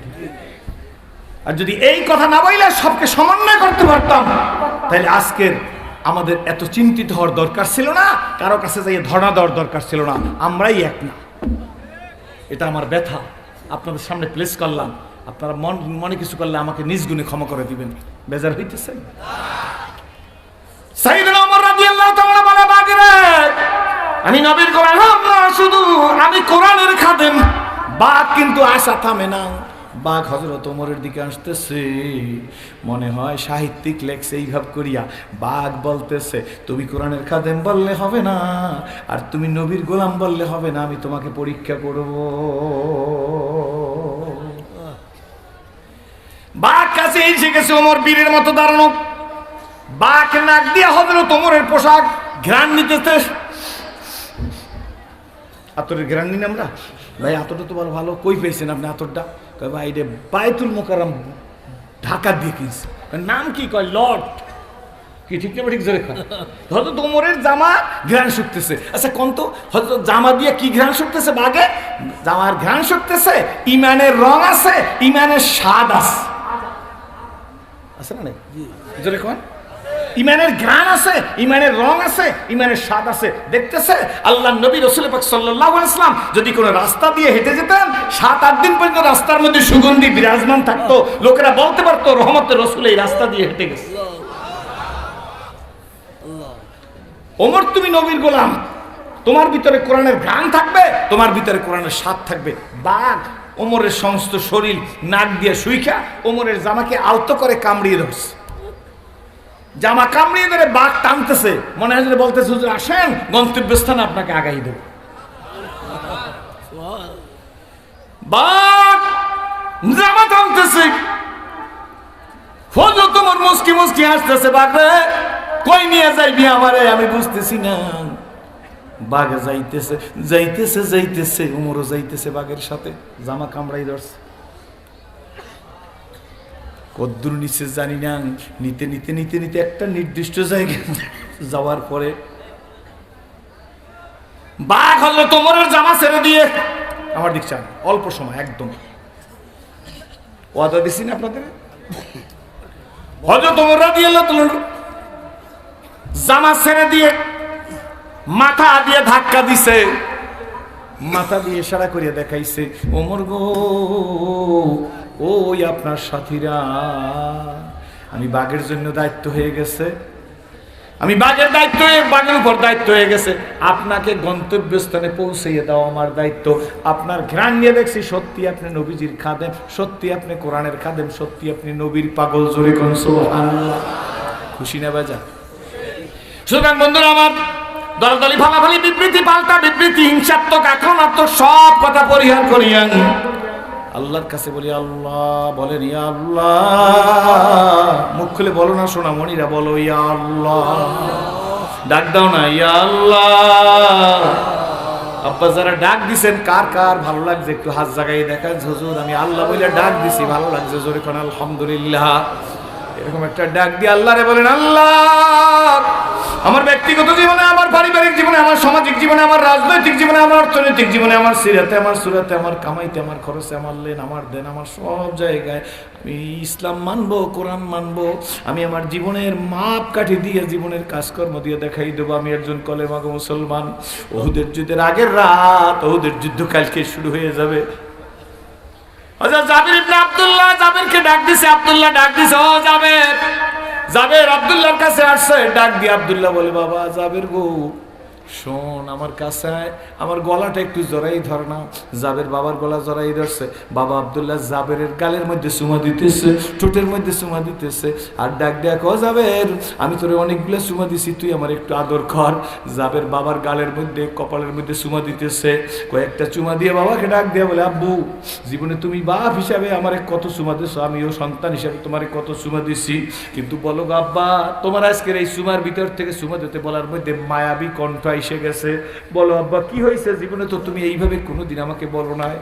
আর যদি এই কথা না বললে সবকে সমন্বয় করতে পারতাম, তাহলে আজকের আমাদের এত চিন্তিত হওয়ার দরকার ছিল না, কারো কাছে যাই ধর্ণা দেওয়ার দরকার ছিল না। আমরাই এক না, এটা আমার ব্যথা আপনাদের সামনে প্লেস করলাম। আপনারা মনে কিছু করলে আমাকে নিজ গুণে ক্ষমা করে দিবেন। বেজার হইতেছেন? সাইয়েদনা ওমর রাদিয়াল্লাহু তাআলা বলে, বাগরে আমি নবীর গোলাম না, শুধু আমি কোরআনের খাদেম। বাঘ কিন্তু আশা থামে না। বাঘ হযরত ওমরের দিকে আসতেছে, মনে হয় সাহিত্যিক লেখছে এইভাব করিয়া। বাঘ বলতেছে, তুমি কোরআনের খাদেম বললে হবে না, আর তুমি নবীর গোলাম বললে হবে না, আমি তোমাকে পরীক্ষা করব। বাঘ কাছে এসে গেছে, ওমর বীরের মতো দাঁড়ানো। বাঘ নাক দিয়া হযরত ওমরের পোশাক ঘ্রাণ নিতেছে। আতরের ঘ্রাণ নিন আমরা? ভাই আতরটা তো ভালো। কই পেয়েছেন আপনি আতরটা? ভাই রে বায়তুল মোকাররম ঢাকা দিয়ে কিনছে। নাম কি? কয় লর্ড। কি ঠিক না? ঠিক জোরে কয়। হযরত ওমরের জামা ঘ্রাণ শুকতেছে। আচ্ছা কোন তো হযরত জামা দিয়ে কি ঘ্রাণ শুকতেছে? বাগে জামার ঘ্রাণ শুকতেছে, ইমানের রং আছে, ইমানের স্বাদ আছে। আছে না? জোরে কয়। ইমানের ঘ্রাণ আছে, ইমানের রং আছে, ইমানের স্বাদ আছে। দেখতেছে আল্লাহর নবী রাসূল পাক সাল্লাল্লাহু আলাইহি ওয়াসাল্লাম যদি কোনো রাস্তা দিয়ে হেঁটে যেতেন, 7-8 দিন পর্যন্ত রাস্তার মধ্যে সুগন্ধি বিরাজমান থাকতো। লোকেরা বলতে পারতো রহমতের রাসূল এই রাস্তা দিয়ে হেঁটে গেছে। ওমর তুমি নবীর গোলাম, তোমার ভিতরে কোরআনের ঘ্রাণ থাকবে, তোমার ভিতরে কোরআনের স্বাদ থাকবে। বাঘ ওমরের সমস্ত শরীর নাক দিয়ে শুইখা ওমরের জামাকে আলতো করে কামড়িয়ে ধরছে। জামা কামড়িয়ে ধরে বাঘ টানতেছে, মনে হয় বলতেছে, হুজুর আসেন গন্তব্যস্থানে আপনাকে আগাই দেব। বাঘ জামা টানতেছে, হুজুর তোমার মুস্কি মুস্কি হাসতেছে, বাঘরে কই নিয়ে যাইবি আমারে আমি বুঝতেছি না। বাঘ যাইতেছে যাইতেছে যাইতেছে, উমরও যাইতেছে বাঘের সাথে, জামা কামড়াই ধরছে। কদ্দুর নিচে জানি না, নিতে নিতে নিতে নিতে একটা নির্দিষ্ট জায়গায় যাওয়ার পরে বাঘ হযরত ওমরের জামা ছেড়ে দিয়ে আমার দিক চান, অল্প সময় একদম ওয়াদা দিছি না আপনাদের, হযরত ওমর রাদিয়াল্লাহু তাআলা জামা ছেড়ে দিয়ে মাথা দিয়ে ধাক্কা দিছে, মাথা দিয়ে ইশারা করে দেখাইছে, ওমর গো ওই আপনার সাথীরা, আমি বাঘের জন্য দায়িত্ব হয়ে গেছে, আমি বাঘের দায়িত্ব বাঘের উপর দায়িত্ব হয়ে গেছে, আপনাকে গন্তব্যস্থানে পৌঁছাইয়ে দাও আমার দায়িত্ব। আপনার ঘ্রাণ নিয়ে দেখছি সত্যি আপনি নবীজির খাদেম, সত্যি আপনি কোরআনের খাদেম, সত্যি আপনি নবীর পাগল। জোরে কোন সুবহানাল্লাহ। খুশি না বাজা? সুতরাং বন্ধুরা আমার, দলদলি ফালাফালি বিবৃতি পাল্টা বিবৃতি হিংসাত্মক আক্রমণাত্মক সব কথা পরিহার করিয়া আল্লাহর কাছে বলি, আল্লাহ বলেন ইয়া আল্লাহ, মুখ খুলে বলো না সোনা মনিরা, বলো ইয়া আল্লাহ, ডাক দাও না ইয়া আল্লাহ। আব্বা যারা ডাক দিছেন কার কার ভালো লাগছে একটু হাত জাগাই দেখান, হুজুর আমি আল্লাহ বলে ডাক দিছি ভালো লাগছে, জোরে কোন আলহামদুলিল্লাহ। এরকম একটা ডাক দিয়ে আল্লাহরে বলেন, আল্লাহ আমার ব্যক্তিগত জীবনে, আমার পারিবারিক জীবনে, আমার সামাজিক জীবনে, আমার রাজনৈতিক জীবনে, আমার অর্থনৈতিক জীবনে, আমার সিরাতে, আমার সুরাতে, আমার কামাইতে, আমার খরচে, আমার লেন, আমার দেন, আমার সব জায়গায় আমি ইসলাম মানবো, কোরআন মানবো। আমি আমার জীবনের মাপ কাঠি দিয়ে, জীবনের কাজকর্ম দিয়ে দেখাই দেবো আমি একজন কলেমাগো মুসলমান। ওহুদের যুদ্ধের আগের রাত, ওহুদের যুদ্ধ কালকে শুরু হয়ে যাবে। জাবের ইবনে আব্দুল্লাহ জাবেরকে ডাক দিছে, আব্দুল্লাহ ডাক দিছে, ও জাবের। জাবের আব্দুল্লাহর কাছে আসছে, ডাক দিয়ে আব্দুল্লাহ বলে, বাবা জাবের গো শোন আমার কাছে আয়, আমার গলাটা একটু জড়াই ধর না। জাবের বাবার গলা জড়াই ধরছে, বাবা আব্দুল্লাহ জাবেরের গালের মধ্যে চুমা দিতেছে, ঠোঁটের মধ্যে চুমা দিতেছে, আর ডাক দেয়া, ও জাবের আমি তোরে অনেকগুলো চুমা দিছি, তুই আমার একটু আদর কর। জাবের বাবার গালের মধ্যে কপালের মধ্যে চুমা দিতেছে, কয়েকটা চুমা দিয়ে বাবাকে ডাক দেয়া বলে, আব্বু জীবনে তুমি বাপ হিসাবে আমারে কত চুমা দিছো, আমিও সন্তান হিসাবে তোমারে কত চুমা দিছি, কিন্তু বলো আব্বা তোমার আজকের এই চুমার ভিতর থেকে চুমা দিতে বলার মধ্যে মায়াবী কণ্ঠ এসে গেছে, বলো আব্বা কি হয়েছে, জীবনে তো তুমি এইভাবে কোনোদিন আমাকে বলো নাই।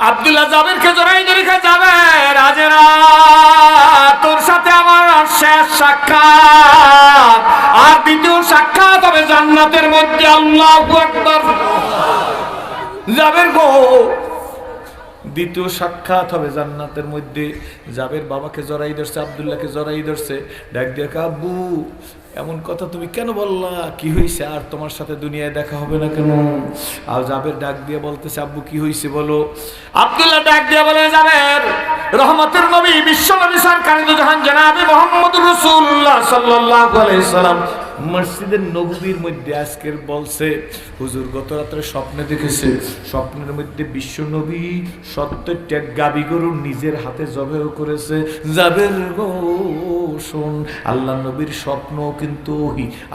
আব্দুল্লাহ জাবেরকে জড়াই ধরে কয়, জাবের আজ রাত তোর সাথে আমার শেষ সাক্ষাৎ, আর দ্বিতীয় সাক্ষাৎ হবে জান্নাতের মধ্যে। আল্লাহু আকবার। জাবের গো দ্বিতীয় সাক্ষাৎ হবে জান্নাতের মধ্যে। জাবের বাবাকে জড়াই ধরছে, আব্দুল্লাহকে জড়াই ধরছে, ডাক দিয়ে, আব্বু এমন কথা তুমি কেন বললা, কি হয়েছে, আর তোমার সাথে দুনিয়ায় দেখা হবে না কেন? আর জাবের ডাক দিয়ে বলতেছে, আব্বু কি হয়েছে বলো। আব্দুল্লাহ ডাক দিয়ে বলে, জাবের রহমতের নবী বিশ্ব নবী সরকার জাহান জনাবে মুহাম্মদুর রাসূলুল্লাহ সাল্লাল্লাহু আলাইহি সাল্লাম মসজিদের নববীর মধ্যে আজকের বলছে, হুজুর গত রাত্রে স্বপ্নে দেখেছে, স্বপ্নের মধ্যে বিশ্ব নবী ৭০টা গাবি গরু নিজের হাতে জবেহ করেছে। জাবের গো শোন, আল্লাহ নবীর স্বপ্ন কিন্তু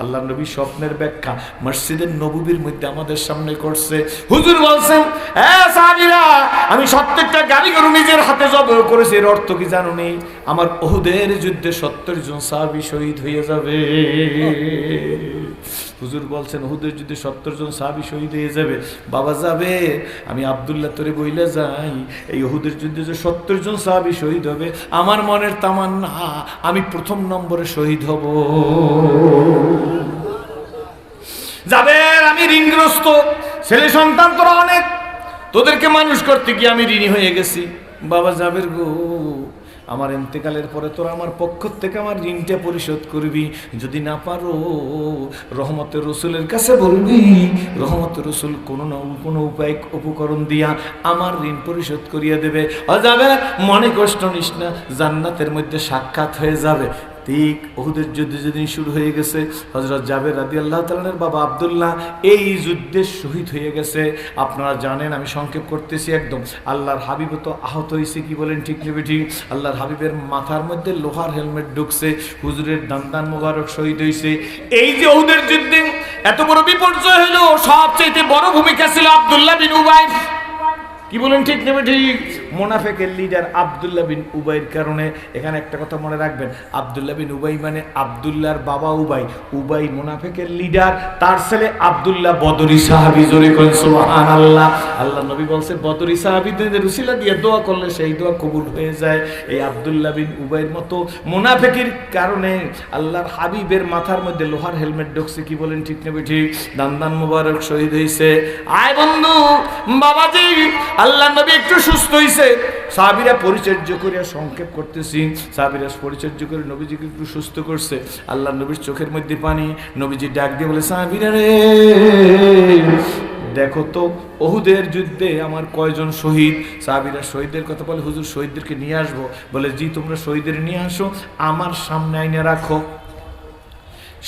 আল্লাহ নবীর স্বপ্নের ব্যাখ্যা মসজিদের নববীর মধ্যে আমাদের সামনে করছে। হুজুর বলছেন, সাহাবীরা আমি ৭০টা গাবি গরু নিজের হাতে জবেহ করেছি, এর অর্থ কি জানো নি? আমার উহুদের যুদ্ধে ৭০ জন সাহাবী শহীদ হয়ে যাবে। হুজুর বলছেন উহুদের যুদ্ধে ৭০ জন সাহাবী শহীদ হয়ে যাবে। বাবা যাবে, আমি আব্দুল্লাহ তোরে বইলে যাই, এই উহুদের যুদ্ধে যে ৭০ জন সাহাবী শহীদ হবে, আমার মনের তামান্না আমি প্রথম নম্বরে শহীদ হব। যাবে, আমি ঋণগ্রস্ত, ছেলে সন্তান তোরা অনেক, তোদেরকে মানুষ করতে গিয়ে আমি ঋণী হয়ে গেছি। বাবা জাবের গো, আমার ইন্তেকালের পরে তোরা আমার পক্ষ থেকে আমার ঋণটা পরিশোধ করবি, যদি না পারো রহমতের রসুলের কাছে বলবি, রহমতের রসুল কোনো না কোনো উপায় উপকরণ দিয়া আমার ঋণ পরিশোধ করিয়া দেবে। যাবে, মনে কষ্ট নিস না, জান্নাতের মধ্যে সাক্ষাৎ হয়ে যাবে। ঠিক উহুদের যুদ্ধ যেদিন শুরু হয়ে গেছে, হযরত জাবের রাদিয়াল্লাহু তাআলার বাবা আব্দুল্লাহ এই যুদ্ধে শহীদ হয়ে গেছে। আপনারা জানেন, আমি সংক্ষেপ করতেছি একদম। আল্লাহর হাবিব তো আহত হয়েছে, কি বলেন ঠিক নেবে ঠিক? আল্লাহর হাবিবের মাথার মধ্যে লোহার হেলমেট ঢুকছে, হুজুরের দান্দান মোবারক শহীদ হয়েছে। এই যে উহুদের যুদ্ধে এত বড় বিপর্যয় হলো, সবচেয়ে বড় ভূমিকা ছিল আব্দুল্লাহ বিন উবাই। কি বলেন ঠিক নেবে ঠিক? মুনাফিকের লিডার আব্দুল্লাহ বিন উবাইর কারণে। এখানে একটা কথা মনে রাখবেন, আব্দুল্লাহ বিন উবাই মানে আব্দুল্লাহর বাবা উবাই। উবাই মুনাফিকের লিডার, তার ছেলে আব্দুল্লাহ বদরি সাহাবী। জোরে করেন সুবহানাল্লাহ। আল্লাহ নবী বলছে বদরি সাহাবীদের উসিলা দিয়ে দোয়া করলে সেই দোয়া কবুল হয়ে যায়। এই আব্দুল্লাহ বিন উবাইর মতো মুনাফিকের কারণে আল্লাহর হাবিবের মাথার মধ্যে লোহার হেলমেট ঢুকছে। কি বলেন, ঠিক না বেঠিক? দান মুবারক শহীদ হয়েছে। আয় বন্ধু বাবাজি, আল্লাহ নবী একটু সুস্থ হয়েছে, সাহাবীরা পরিচর্য করে, সংক্ষেপ করতেছি, সাহাবীরা পরিচর্য করে নবীজিকে একটু সুস্থ করছে। আল্লাহ নবীর চোখের মধ্যে পানি। নবীজি ডাক দিয়ে বলে, সাহাবীরা রে দেখো তো ওহুদের যুদ্ধে আমার কয়জন শহীদ। সাহাবীরা শহীদদের কথা বলে, হুজুর শহীদদেরকে নিয়ে আসবো। বলে, জি তোমরা শহীদদের নিয়ে আসো, আমার সামনে আইনে রাখো।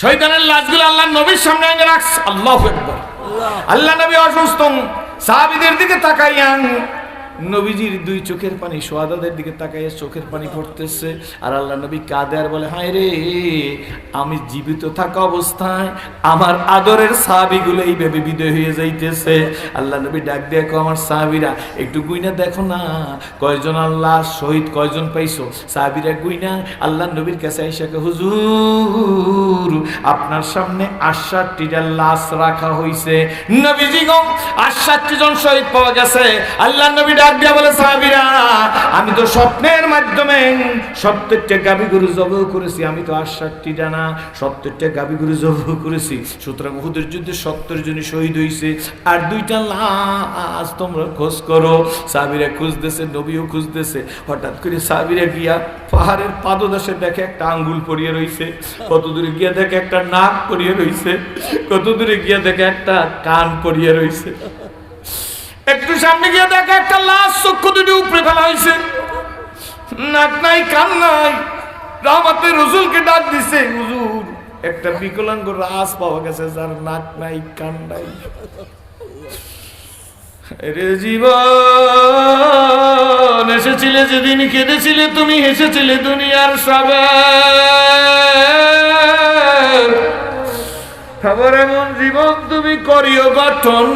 শহীদের লাশগুলো আল্লাহ নবীর সামনে আইনে রাখছে। আল্লাহু আকবার। আল্লাহ নবী অসুস্থ, সাহাবীদের দিকে তাকাইয়া নবীজির দুই চোখের পানি, সোহাদাদের দিকে তাকাইয়া চোখের পানি পড়তেছে। আর আল্লাহ নবী কাঁদে আর বলে, হায় রে আমি জীবিত থাকা অবস্থায় আমার আদরের সাহাবীগুলো এইভাবে বিদায় হয়ে যাইতেছে। আল্লাহ নবী ডাক দেখো, আমার সাহাবীরা একটু গুইনা দেখো না কয়জন আল্লাহ শহীদ কয়জন পাইছো। সাহাবীরা গুইনা আল্লাহ নবীর কাছে আইসা কয়, হুজুর আপনার সামনে 68টা লাশ রাখা হইছে। নবীজি গো 68 জন শহীদ পাওয়া গেছে। আল্লাহ নবী ডাক দিয়া বলে, সাহাবীরা আমি তো স্বপ্নের মাধ্যমে 70টা গাভী গরু জবাই করেছি। আমি তো 68টা না 70টা গাভী গরু জবাই করেছি। সুতরাং উহুদের যুদ্ধে 70 জনই শহীদ হইছে, আর 2টা লাশ তোমরা খোঁজ করো। সাহাবীরা খুঁজতেছে, নবীও খুঁজতেছে। হঠাৎ করে সাহাবীরা গিয়া পাহাড়ের পাদদেশে দেখে একটা আঙ্গুল পড়িয়ে রইছে, কত দূরে গিয়া দেখে একটা নাক পড়িয়ে রইছে, কত দূরে গিয়া দেখে একটা কান পড়িয়ে রইছে, একটু সামনে গিয়ে দেখে একটা লাশ চক্ষু দুটি উপরে ফেলা হয়েছে, নাক নাই কান নাই। রহমতের রাসূলকে ডাক দিছে, হুজুর একটা বিকলাঙ্গ লাশ পাওয়া গেছে যার নাক নাই কান নাই। রে জীবন এসেছিলে যেদিন কেঁদেছিলে তুমি, হেসেছিলে দুনিয়ার সবে। খবর এমন জীবন তুমি করিও গঠন,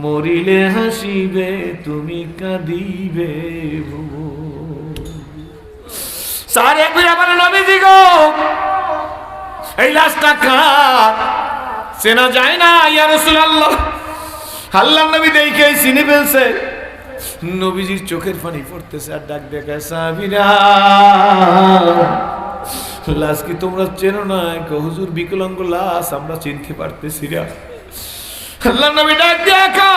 মরিলে হাসিবে তুমি কাঁদিবে। সারে আমার নবীজি গো এই লাশটা কার চেনা যায় না ইয়া রাসূলুল্লাহ। আল্লাহর নবী দেখে চিনে ফেলছে। নবীজির চোখের পানি পড়তেছে আর ডাক দেখে, সাহাবীরা লাশ কি তোমরা চেনো না? হুজুর বিকলাঙ্গ লাশ আমরা চিনতে পারতেছি না। আল্লাহর নবী ডাক দেখে,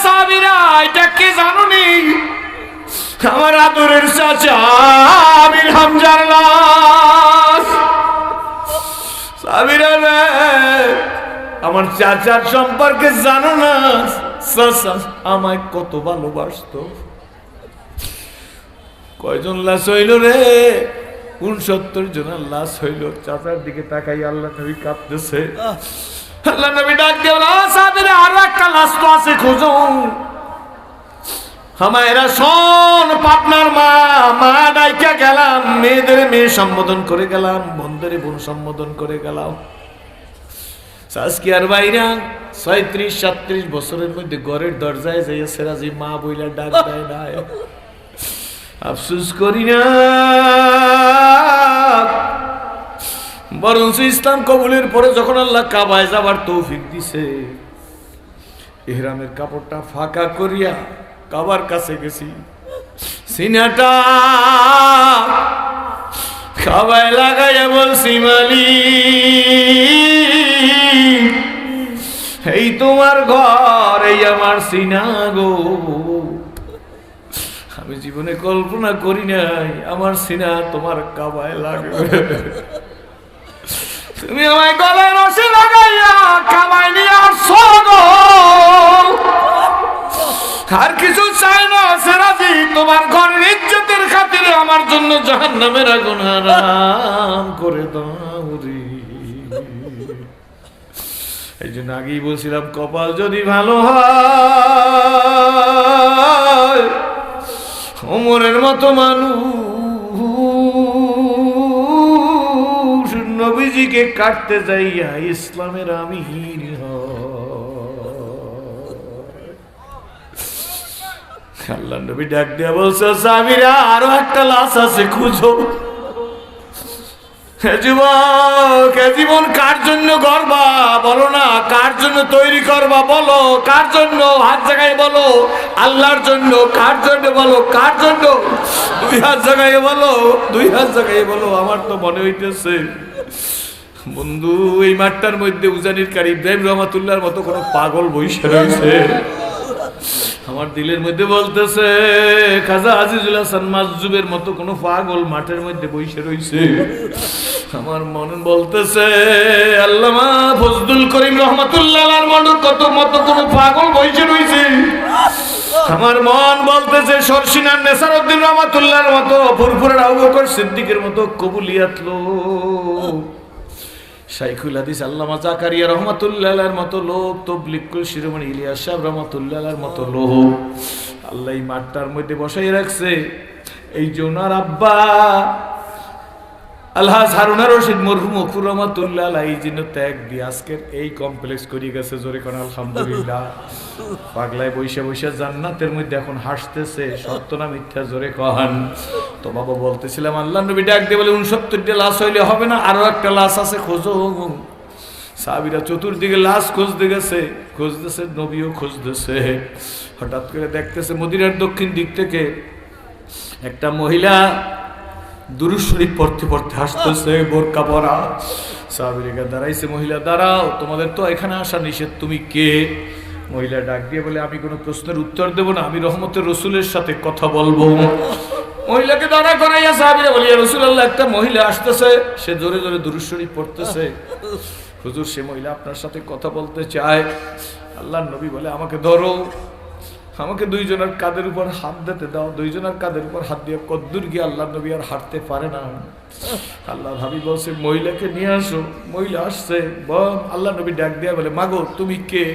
সাহাবীরা এটা কি জানোনি? আমার আদরের চাচা আমির হামজার লাশ। সাহাবীরা রে আমার চাচার সম্পর্কে জানো না? চাচা আমায় কত ভালোবাসতো। কয়জন লাশ হইল রে? 69 জনের লাশ হইল। চাচার দিকে তাকাই আল্লাহ নবী কাঁদতেছে। আল্লাহ নবী ডাক দিয়ে বলে, সাহাবীরা আরো একটা লাশ তো আছে, খোঁজো। আমায়রা শোন, পাটনার মা ডাইকা গেলাম, মেয়েদের মেয়ে সম্বোধন করে গেলাম, বোনদের বোন সম্বোধন করে গেলাম। সাজকিয়ার বাইরা 36-37 বছরের মধ্যে ঘরের দরজায় যাইয়া সেরাজি মা বইলা ডাক দেয় না। আফসোস করি না, বরঞ্চ ইসলাম কবুলের পরে যখন আল্লাহ কাবায় যাবার তৌফিক দিছে, ইহরামের কাপড়টা ফাঁকা করিয়া কাবার কাছে গেছি, সিনাটা কাবায় লাগাইয়া বলছি, মালিক এই তোমার ঘর, এই আমার সিনা গো। আমি জীবনে কল্পনা করি নাই আমার সিনা তোমার কাবায় লাগবে। তুমি আমায় গলায় রশি লাগাইয়া কাবায় নিয়ে আসছো গো। আর কিছু চাই না সেরাজি, তোমার ঘরের ইজ্জতের খাতিরে আমার জন্য জাহান্নামের আগুন হারাম করে দাও রে। এই জন্য আগেই বলছিলাম, কপাল যদি ভালো হয় ওমরের মতো মানুষ নবীজিকে কাটতে যাইয়া ইসলামের আমির হয়। আল্লাহ নবী ডাক দিয়া বলছে, সাহাবীরা আরো একটা লাশ আছে, খুঁজো। যুবক, জীবন কার জন্য গড়বা বলো না, কার জন্য তৈরি করবা বলো, কার জন্য? হাত জায়গায় বলো। আল্লাহর জন্য। কার জন্য বলো, কার জন্য? দুই হাত জায়গায় বলো, দুই হাত জায়গায় বলো। আমার তো মনে হইতেছে বন্ধু, এই মাঠটার মধ্যে উজানির কারি ইব্রাহিম রহমাতুল্লাহর মতো কোন পাগল বইসা রয়েছে। আমার দিলের মধ্যে বলতেছে খাজা আজিজুল হাসান মাজজুবের মতো কোন পাগল মাঠের মধ্যে বইসে রয়েছে। আমার মন বলতেছে আল্লামা ফজলুল করিম রহমাতুল্লাহর মতো কোন পাগল বইসে রয়েছে। আমার মন বলতেছে শর্ষিনার নেসারউদ্দিন রহমাতুল্লাহর মতো, ফুরফুরের আবু বকর সিদ্দিকের মতো কবুলিয়াত লোক, শাইখুল হাদিস আল্লামা জাকারিয়া রহমাতুল্লাহর মতো লোক, তাবলীগ শিরোমণি ইলিয়াস সাহেব রহমাতুল্লাহর মতো লোক আল্লাহ এই মাঠটার মধ্যে বসাই রাখছে। এই যে ওনার আব্বা আলহাজ হারুনা রশিদ মরহুম মকফুর রহমাতুল্লাহ এই জন্য ত্যাগ দিয়ে আজকের এই কমপ্লেক্স করিয়ে গেছে। জোরে কোন আলহামদুলিল্লাহ। পাগলায় বৈশা বৈশা জান্নাতের মধ্যে এখন হাসতেছে, সত্য না মিথ্যা? জোরে কহান। তো বাবা বলতেছিলাম আল্লাহ নবী ডাক দিয়ে বলে 69টা লাশ হইলে হবে না, আরো একটা লাশ আছে, খোঁজো। সাহাবীরা চতুর্দিকে লাশ খুঁজতে গেছে, খুঁজতেছে, নবীও খুঁজতেছে। হঠাৎ করে দেখতেছে মদিনার দক্ষিণ দিক থেকে একটা মহিলা দুরূদ শরীফ পড়তে পড়তে হাসতেছে, বোরকা পরা। সাহাবীরা দাঁড়াইছে, মহিলা দাঁড়াও, তোমাদের তো এখানে আসা নিষেধ, তুমি কে? মহিলা ডাক দিয়ে বলে আমি কোনো প্রশ্নের উত্তর দেব না, আমি রহমতের রসুলের সাথে কথা বলবো। মহিলাকে দাঁড়া করাইয়া সাহাবীরা বলে ইয়া রাসূলুল্লাহ, একটা মহিলা আসতেছে, সে জোরে জোরে দুরূদ শরীফ পড়তেছে। হুজুর, সে মহিলা আপনার সাথে কথা বলতে চায়। আল্লাহর নবী বলে আমাকে ধরো, আমাকে দুইজনের কাঁধের উপর হাত দিতে দাও। দুইজনের কাঁধের উপর হাত দিয়ে কদ্দুর গিয়ে আল্লাহর নবী আর হাঁটতে পারে না। আল্লাহর হাবিব বলছে মহিলাকে নিয়ে আসো। মহিলা আসছে, আল্লাহর নবী ডাক দিয়ে বলে মাগো তুমি কে?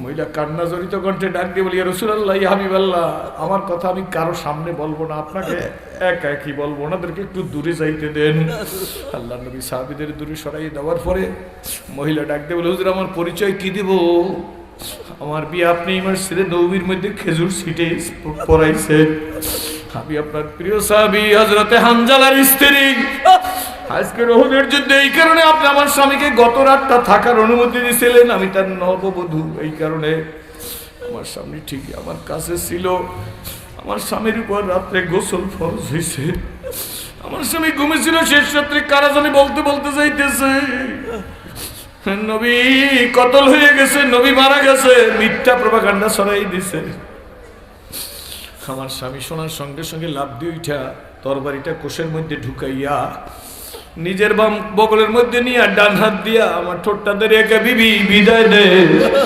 মহিলা কান্না জড়িত কণ্ঠে ডাক দিয়ে বলি ইয়া রাসূলুল্লাহ, ইয়া হাবিবাল্লাহ, আমার কথা আমি কারো সামনে বলবো না, আপনাকে একা একই বলবো, ওনাদেরকে একটু দূরে যাইতে দেন। আল্লাহর নবী সাহাবীদের দূরে সরাই দেওয়ার পরে মহিলা ডাক দিয়ে বলে হুজুর, আমার পরিচয় কি দিব? আমার বিয়ে আপনি মসজিদে নববীর মধ্যে খেজুর ছিটে পড়াইছেন। আমি আপনার প্রিয় সাহাবী হযরতে হানজালার স্ত্রী। আজকের উহুদের যুদ্ধে এই কারণে আপনি আমার স্বামীকে গত রাতটা থাকার অনুমতি দিয়েছিলেন, আমি তার নববধূ। এই কারণে আমার স্বামী ঠিকই আমার কাছে ছিল। আমার স্বামীর উপর রাত্রে গোসল ফরজ হয়েছে। আমার স্বামী ঘুমিয়েছিল, শেষ রাত্রে কারা জানি বলতে বলতে যাইতেছে নবী কতল হয়ে গেছে, নবী মারা গেছে, মিথ্যা প্রপাগান্ডা ছড়াই দিছে। আমার স্বামী শোনার সঙ্গে সঙ্গে লাফ দিয়ে উঠা তরবারিটা কোষের মধ্যে ঢুকাইয়া নিজের বাম বগলের মধ্যে নিয়ে ডান হাত দিয়া আমার ঠোঁটটা ধরে একে বিবি বিদায় দে,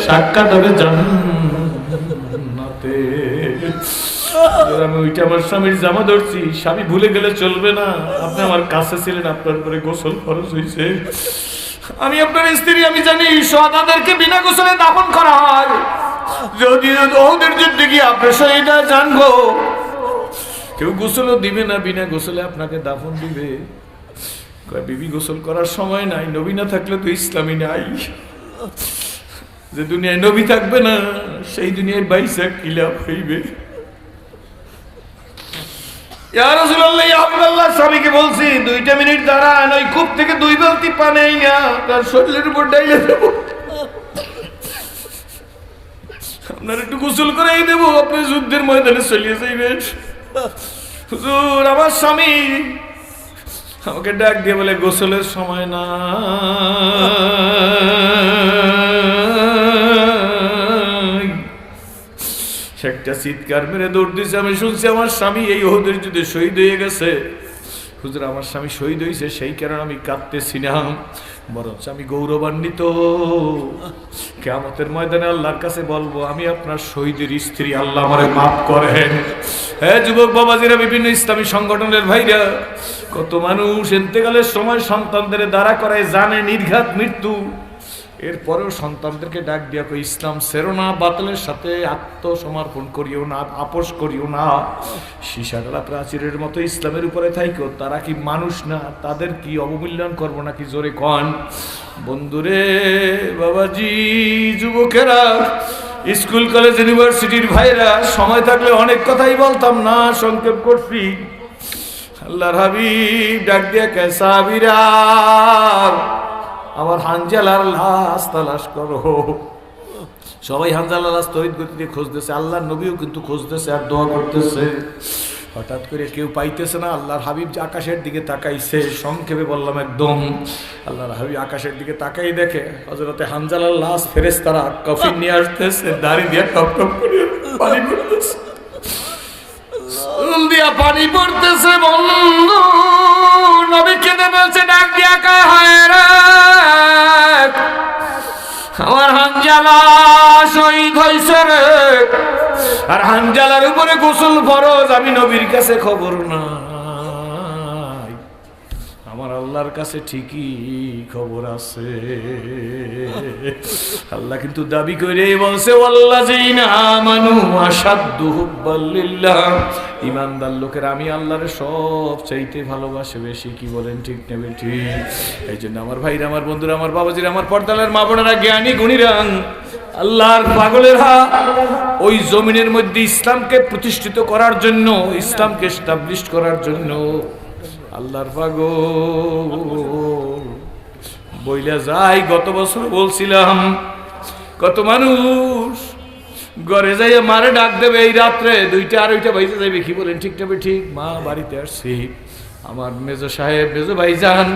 সাক্ষাৎ হবে জান্নাতে। আমি ওইটা আমার স্বামীর জামা ধরছি। স্বামী ভুলে গেলে চলবে না, আপনি আমার কাছে ছিলেন, আপনার উপরে গোসল ফরজ হয়েছে। আমি আপনার স্ত্রী, আমি জানি শহাদাদেরকে বিনা গোসলে দাফন করা হয়। যদি ওদের যুদ্ধে গিয়ে আপনার শহীদা জানবো, কেউ গোসলও দিবে না, বিনা গোসলে আপনাকে দাফন দিবে। বিবি গোসল করার সময় নাই, নবী না থাকলে তো ইসলামী নাই। যে দুনিয়ায় নবী থাকবে না, সেই দুনিয়ায় বাইসা কি লাভ হইবে? ইয়া রাসূলুল্লাহ, ইয়া হাবিবাল্লাহ, স্বামীকে বলছি 2 মিনিট দাঁড়ান, ওই কূপ থেকে 2 বালতি পানি না তার শরীরের উপর ঢাইলে দেব, আপনার একটু গোসল করাই দেব, আপনি যুদ্ধের ময়দানে চলিয়ে যাইবেন। হুজুর, আমার স্বামী আমাকে ডাক দিয়ে বলে গোসলের সময় না। একটা চিৎকার মেরে দৌড় দিয়েছে। আমি শুনছি আমার স্বামী এই উহুদের যুদ্ধে শহীদ হয়ে গেছে। হুজুর, আমার স্বামী শহীদ হয়েছে, সেই কারণে আমি কাঁদতেছি না, বরঞ্চ আমি গৌরবান্বিত। কিয়ামতের ময়দানে আল্লাহর কাছে বলবো আমি আপনার শহীদের স্ত্রী, আল্লাহ আমারে মাফ করেন। হ্যাঁ যুবক বাবাজিরা, বিভিন্ন ইসলামী সংগঠনের ভাইরা, কত মানুষ ইন্তেকালের সময় সন্তানদের দ্বারা করায় জানে নির্ঘাত মৃত্যু, এরপরেও সন্তানদেরকে ডাক দিয়া কই ইসলাম ছেড়ো না, বাতিলের সাথে আত্মসমর্পণ করিও না, আপোষ করিও না। সীসাডালা প্রাচীরের মতো ইসলামের উপরে থাইকো। তারা কি মানুষ না? তাদের কি অবমূল্যায়ন করবো নাকি? জোরে কন বন্ধুরে, বাবাজি, যুবকেরা, স্কুল কলেজ ইউনিভার্সিটির ভাইরা, সময় থাকলে অনেক কথাই বলতাম, না সংক্ষেপ করছি। আল্লাহর হাবিব ডাক দিয়ে কে সাহাবীরা, আমার হানজালার লাশ তালাশ করো। সবাই হানজালার লাশ তড়িৎ গতিতে খুঁজতেছে, আল্লাহর নবীও কিন্তু খুঁজতেছে আর দোয়া করতেছে। হঠাৎ করে কেউ পাইতেছে না, আল্লাহর হাবিব যে আকাশের দিকে তাকাইছে, সংক্ষেপে বললাম একদম। আল্লাহর হাবিব আকাশের দিকে তাকাই দেখে হযরতে হানজালার লাশ ফেরেশতারা কফিন নিয়ে আসতেছে, দাড়ি দিয়ে টপ টপ করে পানি পড়তেছে, চুল দিয়া পানি পড়তেছে। বন্ধু নবী কেঁদে বলছে, ডাক দিয়া কয় হায় রে, আমার হানজালা শহীদ হইছে রে। আর হানজালার উপরে গোসল ফরজ, আমি নবীর কাছে খবর নাই, আমার আল্লাহর কাছে ঠিকই খবর আছে। আল্লাহ কিন্তু দাবি করে বলছে, ওয়াল্লাযিনা আমানু আশাদ্দু হুব্বাল লিল্লাহ, ঈমানদার লোকের আমি আল্লাহর সব চাইতে ভালোবাসে বেশি। কি বলেন, ঠিক নেবে ঠিক? এই জন্য আমার ভাইরা, আমার বন্ধুরা, আমার বাবাজিরা, আমার পর্দালের মা বোনেরা, জ্ঞানী গুণীরা, আল্লাহর পাগলেরা, ওই জমিনের মধ্যে ইসলামকে প্রতিষ্ঠিত করার জন্য, ইসলামকে এস্টাবলিশ করার জন্য আল্লাহর পাগল বইলা যায়। গত বছর বলছিলাম, কত মানুষ ঘরে যাইয়া মারে ডাক দেবে এই রাত্রে 2টা 2:30 বাজে যাবে। কি বলেন, ঠিক নেবে ঠিক? মা বাড়িতে আসছি, আমার মেজো সাহেব, মেজো ভাইজান,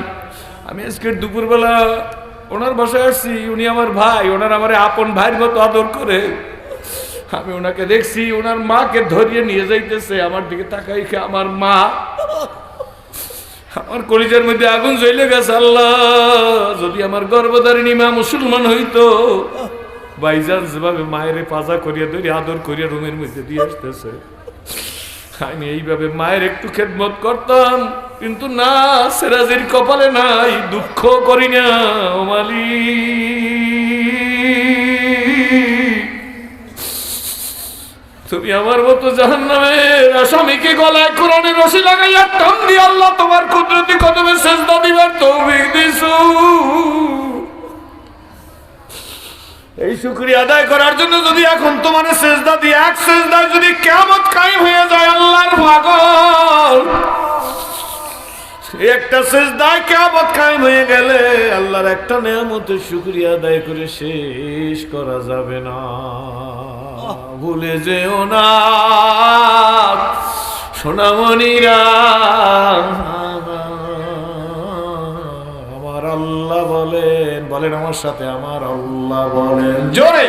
আমি আজকের দুপুরবেলা ওনার বাসায় আসছি। উনি আমার ভাই, ওনার আমার আপন ভাইয়ের মতো আদর করে। আমি ওনাকে দেখছি, ওনার মাকে ধরিয়ে নিয়ে যাইতেছে। আমার দিকে তাকাই, আমার মা, আমার কলিজার মধ্যে আগুন জ্বলে গেছে। আল্লাহ, যদি আমার গর্ভধারিণী মা মুসলমান হইতো। ভাইজান যেভাবে মায়ের পাজা করিয়া ধরে আদর করিয়া রুমের মধ্যে দিয়ে আসতেছে, আমি এইভাবে মায়ের একটু খেদমত করতাম, কিন্তু না, সেরাজের কপালে নাই, দুঃখ করি না। ও মালিক, তুমি আমার মতো জাহান্নামের আসামিকে গলায় কোরআনের রশি লাগাইয়া টান দিয়ে আল্লাহ তোমার কুদরতি কদমে সেজদা দিবার তৌফিক দিছো। এই শুকরিয়া আদায় করার জন্য যদি এখন তোমার সেজদা দিয়ে এক সেজদায় যদি কিয়ামত কায়েম হয়ে যায়, আল্লাহর পাগল, একটা সেজদায় কিয়ামত কায়েম হয়ে গেলে আল্লাহর একটা নেয়ামতের শুকরিয়া আদায় করে শেষ করা যাবে না। ভুলে যেও না সোনামণিরা, আমার আল্লাহ বলেন, বলেন আমার সাথে, আমার আল্লাহ বলেন জোরে,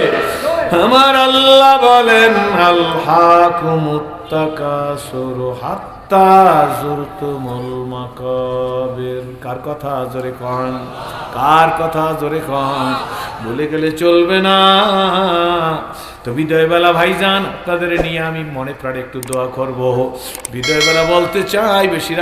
আমার আল্লাহ বলেন, আলহাকুমুত তাকাসুর হাত্তা যুরতুমুল মাকাবির। কার কথা জোরে কন, কার কথা জোরে কন? বলে গেলে চলবে না। তো বিদায়বেলা ভাইজান, আপনাদের নিয়ে আমি মনে প্রাণে একটু দোয়া করব। বিদায়বেলা বলতে চাই, বেশি রাত